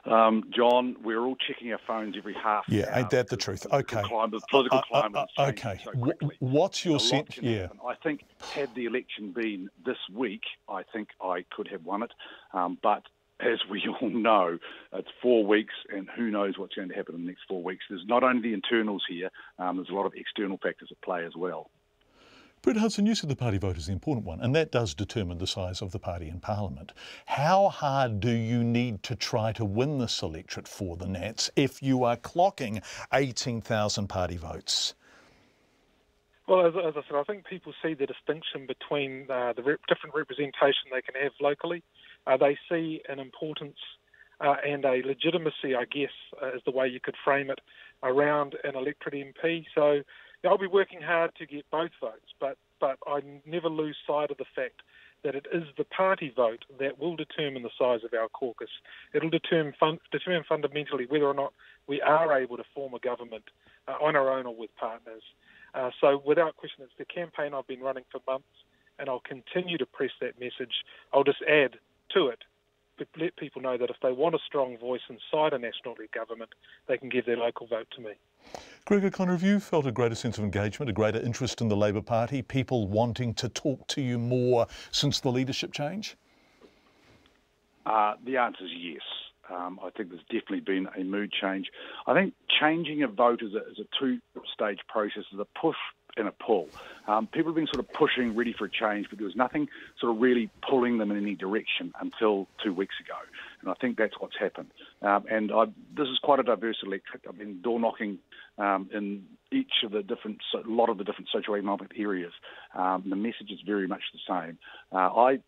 John, we're all checking our phones every half hour. Yeah, ain't that the truth? OK. The political climate is OK. so quickly. What's your sense? Yeah. I think had the election been this week, I think I could have won it. But as we all know, it's 4 weeks, and who knows what's going to happen in the next 4 weeks. There's not only the internals here, there's a lot of external factors at play as well. Brett Hudson, you said the party vote is the important one, and that does determine the size of the party in Parliament. How hard do you need to try to win this electorate for the Nats if you are clocking 18,000 party votes? Well, as I said, I think people see the distinction between the different representation they can have locally. They see an importance and a legitimacy, I guess, is the way you could frame it, around an electorate MP. So I'll be working hard to get both votes, but I never lose sight of the fact that it is the party vote that will determine the size of our caucus. It'll determine fundamentally whether or not we are able to form a government on our own or with partners. So without question, it's the campaign I've been running for months, and I'll continue to press that message. I'll just add to it, but let people know that if they want a strong voice inside a national-led government, they can give their local vote to me. Greg O'Connor, have you felt a greater sense of engagement, a greater interest in the Labour Party, people wanting to talk to you more since the leadership change? The answer is yes. I think there's definitely been a mood change. I think changing a vote is a two-stage process, is a push and a pull. People have been sort of pushing, ready for a change, but there was nothing sort of really pulling them in any direction until 2 weeks ago. And I think that's what's happened. This is quite a diverse electorate. I've been door knocking in each of the a lot of the different socioeconomic areas. The message is very much the same. I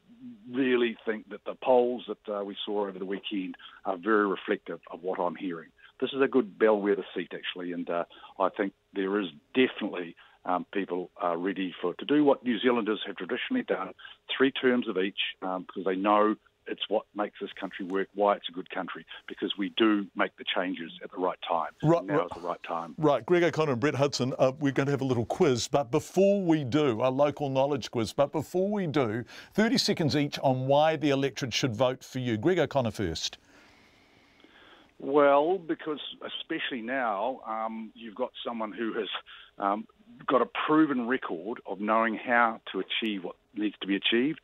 really think that the polls that we saw over the weekend are very reflective of what I'm hearing. This is a good bellwether seat, actually, and I think there is definitely people are ready to do what New Zealanders have traditionally done, 3 terms of each, because they know it's what makes this country work, why it's a good country, because we do make the changes at the right time. Now is the right time. Right, Greg O'Connor and Brett Hudson, we're going to have a little quiz, but before we do, a local knowledge quiz, but before we do, 30 seconds each on why the electorate should vote for you. Greg O'Connor first. Well, because especially now, you've got someone who has got a proven record of knowing how to achieve what needs to be achieved.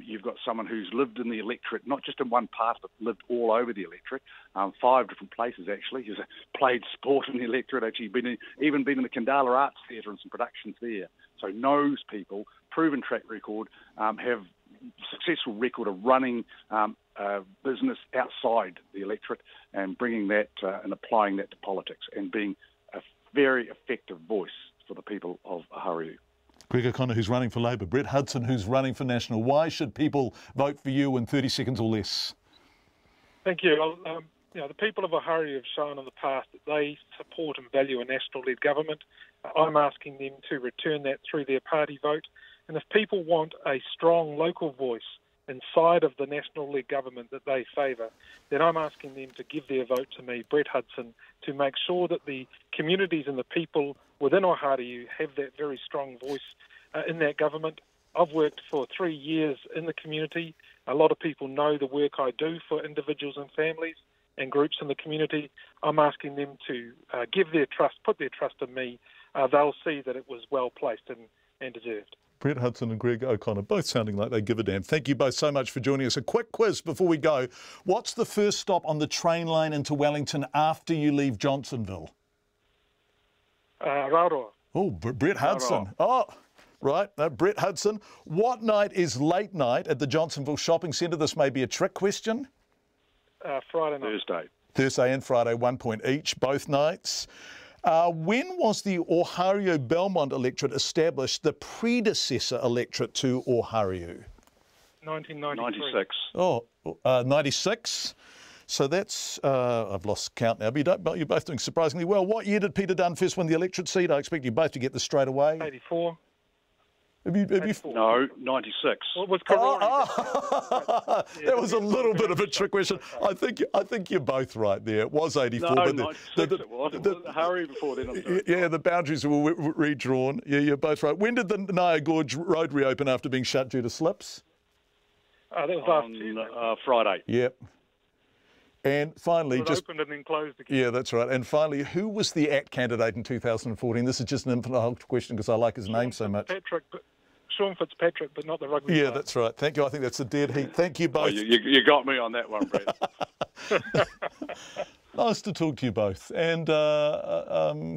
You've got someone who's lived in the electorate, not just in one part, but lived all over the electorate, 5 different places actually. He's played sport in the electorate, actually even been in the Kandala Arts Theatre and some productions there. So knows people, proven track record, have successful record of running business outside the electorate and bringing that and applying that to politics and being a very effective voice for the people of Oharu. Greg O'Connor, who's running for Labour. Brett Hudson, who's running for National. Why should people vote for you in 30 seconds or less? Thank you. The people of Oharu have shown in the past that they support and value a national-led government. I'm asking them to return that through their party vote. And if people want a strong local voice inside of the National League government that they favour, then I'm asking them to give their vote to me, Brett Hudson, to make sure that the communities and the people within Ohareau have that very strong voice in that government. I've worked for 3 years in the community. A lot of people know the work I do for individuals and families and groups in the community. I'm asking them to give their trust, put their trust in me. They'll see that it was well placed and deserved. Brett Hudson and Greg O'Connor, both sounding like they give a damn. Thank you both so much for joining us. A quick quiz before we go. What's the first stop on the train line into Wellington after you leave Johnsonville? Raroa. Oh, Brett Hudson. Oh, right. Brett Hudson. What night is late night at the Johnsonville Shopping Centre? This may be a trick question. Friday night. Thursday and Friday, 1 point each, both nights. When was the Ohareau-Belmont electorate established, the predecessor electorate to Ohareau? 1993. 96. So that's, I've lost count now, but you're both doing surprisingly well. What year did Peter Dunne first win the electorate seat? I expect you both to get this straight away. 84. No, 96. What was Corona? That was a little bit of a trick question. I think you're both right there. It was 84. No, but 96 it was. It was Harry before then. I'm sorry. Yeah, the boundaries were redrawn. Yeah, you're both right. When did the Naya Gorge Road reopen after being shut due to slips? That was last Tuesday. Friday. Yep. And finally, it opened and then closed again. Yeah, that's right. And finally, who was the ACT candidate in 2014? This is just an infinite question because I like his name so much. Sean Fitzpatrick, but not the rugby player. Yeah, that's right. Thank you. I think that's a dead heat. Thank you both. Oh, you got me on that one, Brett. Nice to talk to you both. And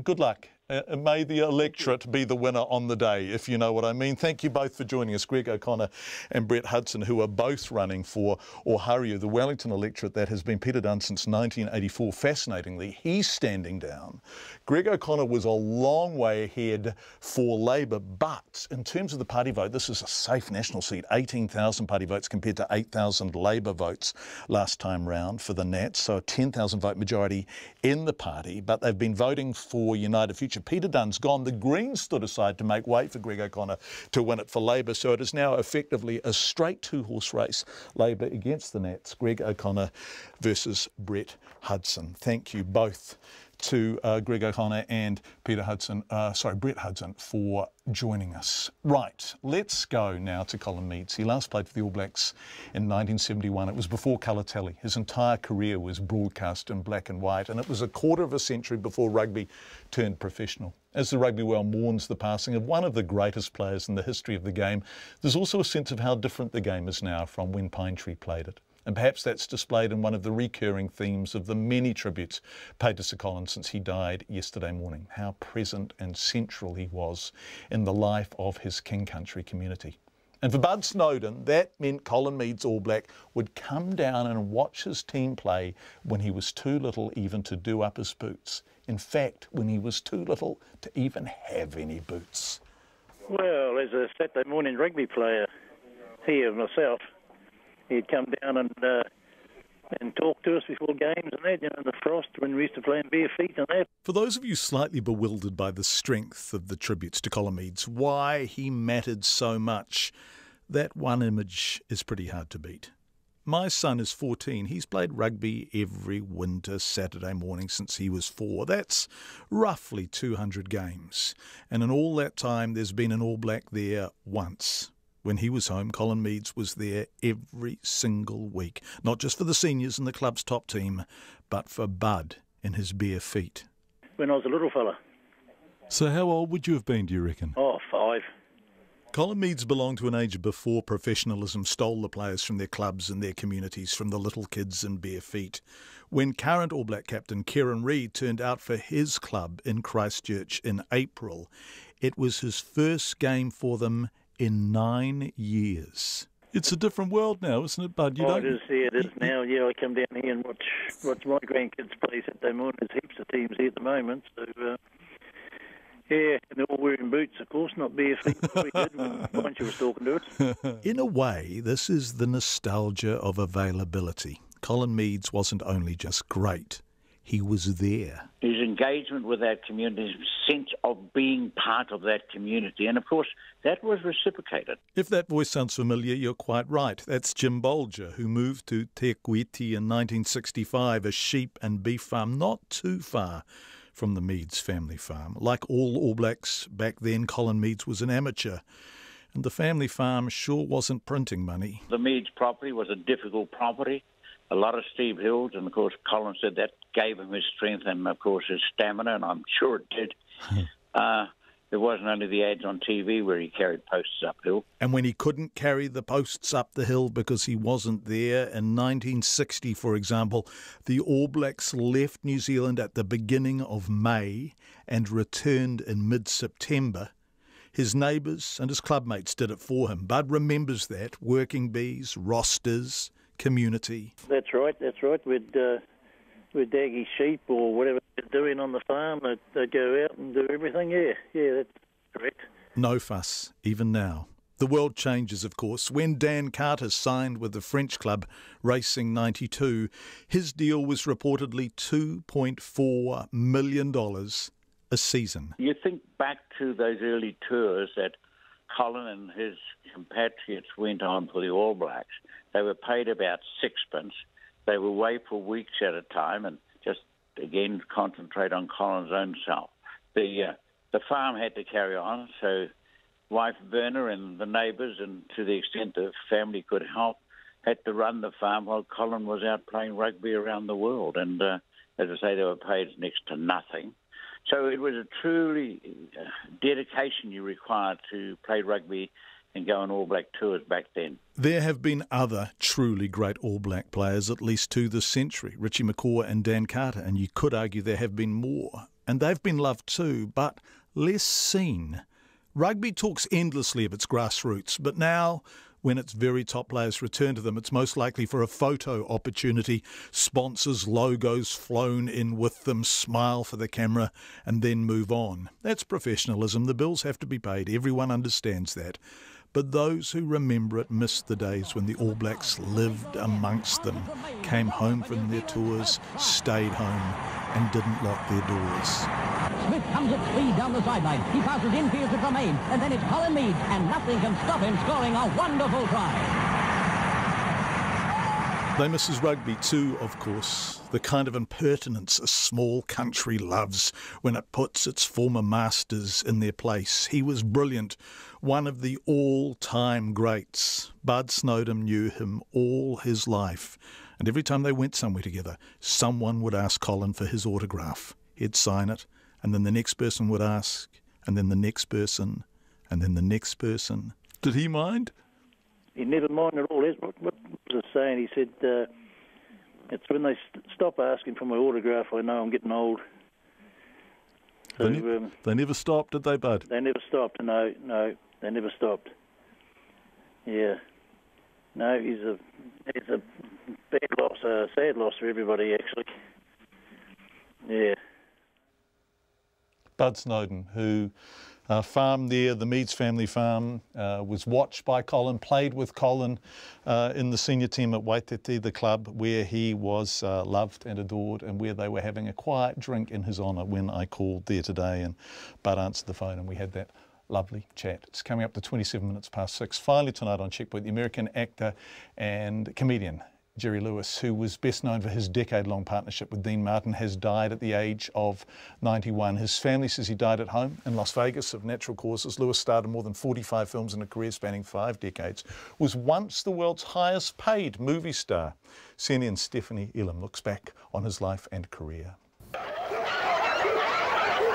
good luck. May the electorate be the winner on the day, if you know what I mean. Thank you both for joining us, Greg O'Connor and Brett Hudson, who are both running for Ohareau, the Wellington electorate that has been Peter Dunne since 1984. Fascinatingly, he's standing down. Greg O'Connor was a long way ahead for Labour, but in terms of the party vote, this is a safe national seat, 18,000 party votes compared to 8,000 Labour votes last time round for the Nats, so a 10,000 vote majority in the party, but they've been voting for United Future. Peter Dunne's gone. The Greens stood aside to make way for Greg O'Connor to win it for Labour. So it is now effectively a straight two-horse race, Labour against the Nats, Greg O'Connor versus Brett Hudson. Thank you both to Greg O'Connor and Brett Hudson for joining us. Right, let's go now to Colin Meads. He last played for the All Blacks in 1971. It was before colour telly. His entire career was broadcast in black and white, and it was a quarter of a century before rugby turned professional. As the rugby world mourns the passing of one of the greatest players in the history of the game, there's also a sense of how different the game is now from when Pine Tree played it. And perhaps that's displayed in one of the recurring themes of the many tributes paid to Sir Colin since he died yesterday morning, how present and central he was in the life of his King Country community. And for Bud Snowden, that meant Colin Meads All Black would come down and watch his team play when he was too little even to do up his boots. In fact, when he was too little to even have any boots. Well, as a Saturday morning rugby player here myself, he'd come down and talk to us before games and that, in the frost when we used to play in bare feet and that. For those of you slightly bewildered by the strength of the tributes to Colin Meads, why he mattered so much, that one image is pretty hard to beat. My son is 14. He's played rugby every winter Saturday morning since he was 4. That's roughly 200 games. And in all that time, there's been an All Black there once. When he was home, Colin Meads was there every single week, not just for the seniors and the club's top team, but for Bud in his bare feet. When I was a little fella. So how old would you have been, do you reckon? Oh, 5. Colin Meads belonged to an age before professionalism stole the players from their clubs and their communities, from the little kids in bare feet. When current All Black captain Kieran Reid turned out for his club in Christchurch in April, it was his first game for them in 9 years. It's a different world now, isn't it, Bud? It is now. Yeah, I come down here and watch my grandkids play Saturday morning. There's heaps of teams here at the moment. So, yeah, and they're all wearing boots, of course, not bare feet. We did when she was talking to us. In a way, this is the nostalgia of availability. Colin Meads wasn't only just great, he was there. His engagement with that community, his sense of being part of that community. And, of course, that was reciprocated. If that voice sounds familiar, you're quite right. That's Jim Bolger, who moved to Te Kuiti in 1965, a sheep and beef farm not too far from the Meads family farm. Like all Blacks back then, Colin Meads was an amateur, and the family farm sure wasn't printing money. The Meads property was a difficult property, a lot of steep hills, and of course Colin said that gave him his strength and of course his stamina, and I'm sure it did. There wasn't only the ads on TV where he carried posts uphill. And when he couldn't carry the posts up the hill because he wasn't there, in 1960, for example, the All Blacks left New Zealand at the beginning of May and returned in mid-September. His neighbours and his clubmates did it for him. Bud remembers that. Working bees, rosters, community. That's right. We'd dag his sheep or whatever they're doing on the farm. They'd go out and do everything. Yeah, that's correct. No fuss, even now. The world changes, of course. When Dan Carter signed with the French club Racing 92, his deal was reportedly $2.4 million a season. You think back to those early tours that Colin and his compatriots went on for the All Blacks. They were paid about sixpence. They were away for weeks at a time and just, again, concentrate on Colin's own self. The farm had to carry on, so wife Verna and the neighbours, and to the extent the family could help, had to run the farm while Colin was out playing rugby around the world. And as I say, they were paid next to nothing. So it was a truly dedication you required to play rugby and go on All Black tours back then. There have been other truly great All Black players, at least to this century, Richie McCaw and Dan Carter, and you could argue there have been more. And they've been loved too, but less seen. Rugby talks endlessly of its grassroots, but now, when its very top players return to them, it's most likely for a photo opportunity, sponsors, logos flown in with them, smile for the camera, and then move on. That's professionalism. The bills have to be paid. Everyone understands that. But those who remember it miss the days when the All Blacks lived amongst them, came home from their tours, stayed home, and didn't lock their doors. Smith comes at speed down the sideline. He passes infield to Tremaine, and then it's Colin Meads, and nothing can stop him scoring a wonderful try. They miss his rugby too, of course, the kind of impertinence a small country loves when it puts its former masters in their place. He was brilliant, one of the all-time greats. Bud Snowden knew him all his life, and every time they went somewhere together, someone would ask Colin for his autograph. He'd sign it, and then the next person would ask, and then the next person, and then the next person. Did he mind? He never minded at all. What was it saying? He said, it's when they stop asking for my autograph, I know I'm getting old. So, they never stopped, did they, Bud? They never stopped. No, they never stopped. Yeah. No, he's a bad loss, a sad loss for everybody, actually. Yeah. Bud Snowden, who farmed there, the Meads family farm, was watched by Colin, played with Colin in the senior team at Waitete, the club where he was loved and adored, and where they were having a quiet drink in his honour when I called there today, and Bud answered the phone and we had that lovely chat. It's coming up to 27 minutes past 6. Finally tonight on Checkpoint, the American actor and comedian Jerry Lewis, who was best known for his decade-long partnership with Dean Martin, has died at the age of 91. His family says he died at home in Las Vegas of natural causes. Lewis starred in more than 45 films in a career spanning 5 decades, was once the world's highest paid movie star. CNN Stephanie Elam looks back on his life and career.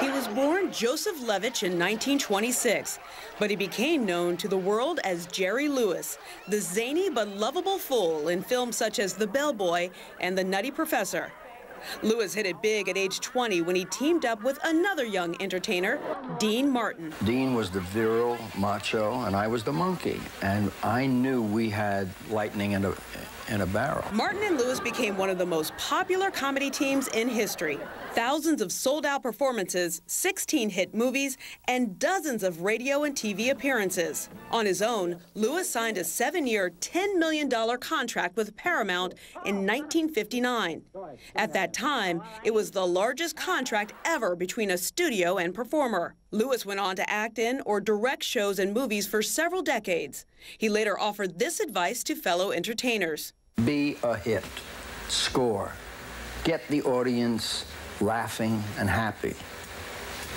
He was born Joseph Levitch in 1926, but he became known to the world as Jerry Lewis, the zany but lovable fool in films such as The Bellboy and The Nutty Professor. Lewis hit it big at age 20 when he teamed up with another young entertainer, Dean Martin. Dean was the virile macho, and I was the monkey, and I knew we had lightning in a barrel. Martin and Lewis became one of the most popular comedy teams in history. Thousands of sold-out performances, 16 hit movies, and dozens of radio and TV appearances. On his own, Lewis signed a 7-year, $10 million contract with Paramount in 1959. At that time, it was the largest contract ever between a studio and performer. Lewis went on to act in or direct shows and movies for several decades. He later offered this advice to fellow entertainers. Be a hit. Score. Get the audience laughing and happy.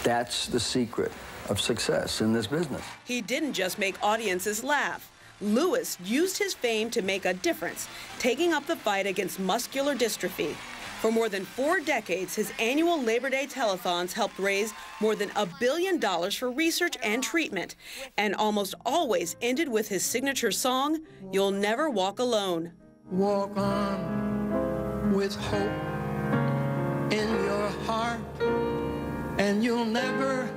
That's the secret of success in this business. He didn't just make audiences laugh. Lewis used his fame to make a difference, taking up the fight against muscular dystrophy. For more than 4 decades, his annual Labor Day telethons helped raise more than $1 billion for research and treatment, and almost always ended with his signature song, "You'll Never Walk Alone." Walk on with hope in your heart, and you'll never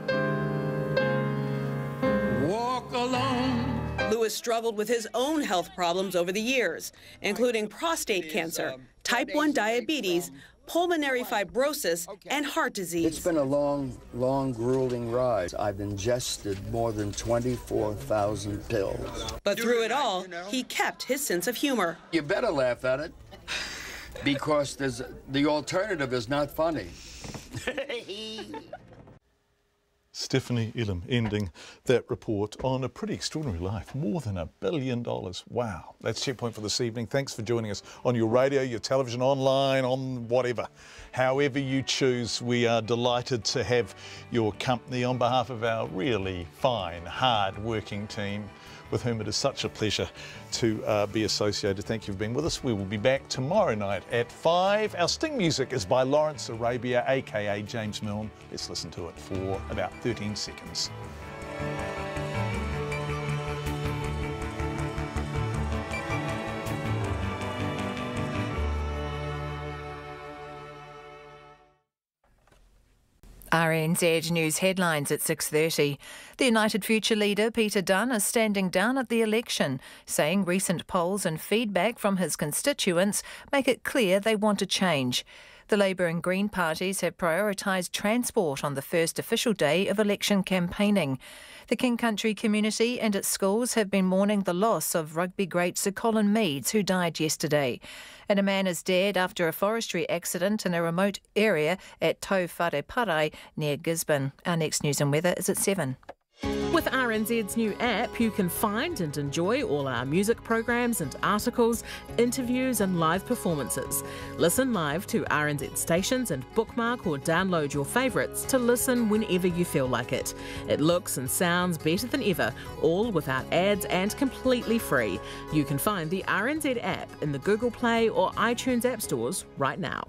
walk alone. Lewis struggled with his own health problems over the years, including prostate cancer, type 1 diabetes, pulmonary fibrosis, and heart disease. It's been a long, grueling ride. I've ingested more than 24,000 pills. But through it all, he kept his sense of humor. You better laugh at it, because the alternative is not funny. Stephanie Elam ending that report on a pretty extraordinary life. More than $1 billion. Wow. That's Checkpoint for this evening. Thanks for joining us on your radio, your television, online, on whatever. However you choose, we are delighted to have your company on behalf of our really fine, hard-working team, with whom it is such a pleasure to be associated. Thank you for being with us. We will be back tomorrow night at 5. Our sting music is by Lawrence Arabia, aka James Milne. Let's listen to it for about 13 seconds. RNZ News headlines at 6:30. The United Future leader Peter Dunne is standing down at the election, saying recent polls and feedback from his constituents make it clear they want a change. The Labour and Green parties have prioritised transport on the first official day of election campaigning. The King Country community and its schools have been mourning the loss of rugby great Sir Colin Meads, who died yesterday. And a man is dead after a forestry accident in a remote area at Tau Whareparai near Gisborne. Our next news and weather is at 7. With RNZ's new app, you can find and enjoy all our music programs and articles, interviews and live performances. Listen live to RNZ stations and bookmark or download your favourites to listen whenever you feel like it. It looks and sounds better than ever, all without ads and completely free. You can find the RNZ app in the Google Play or iTunes app stores right now.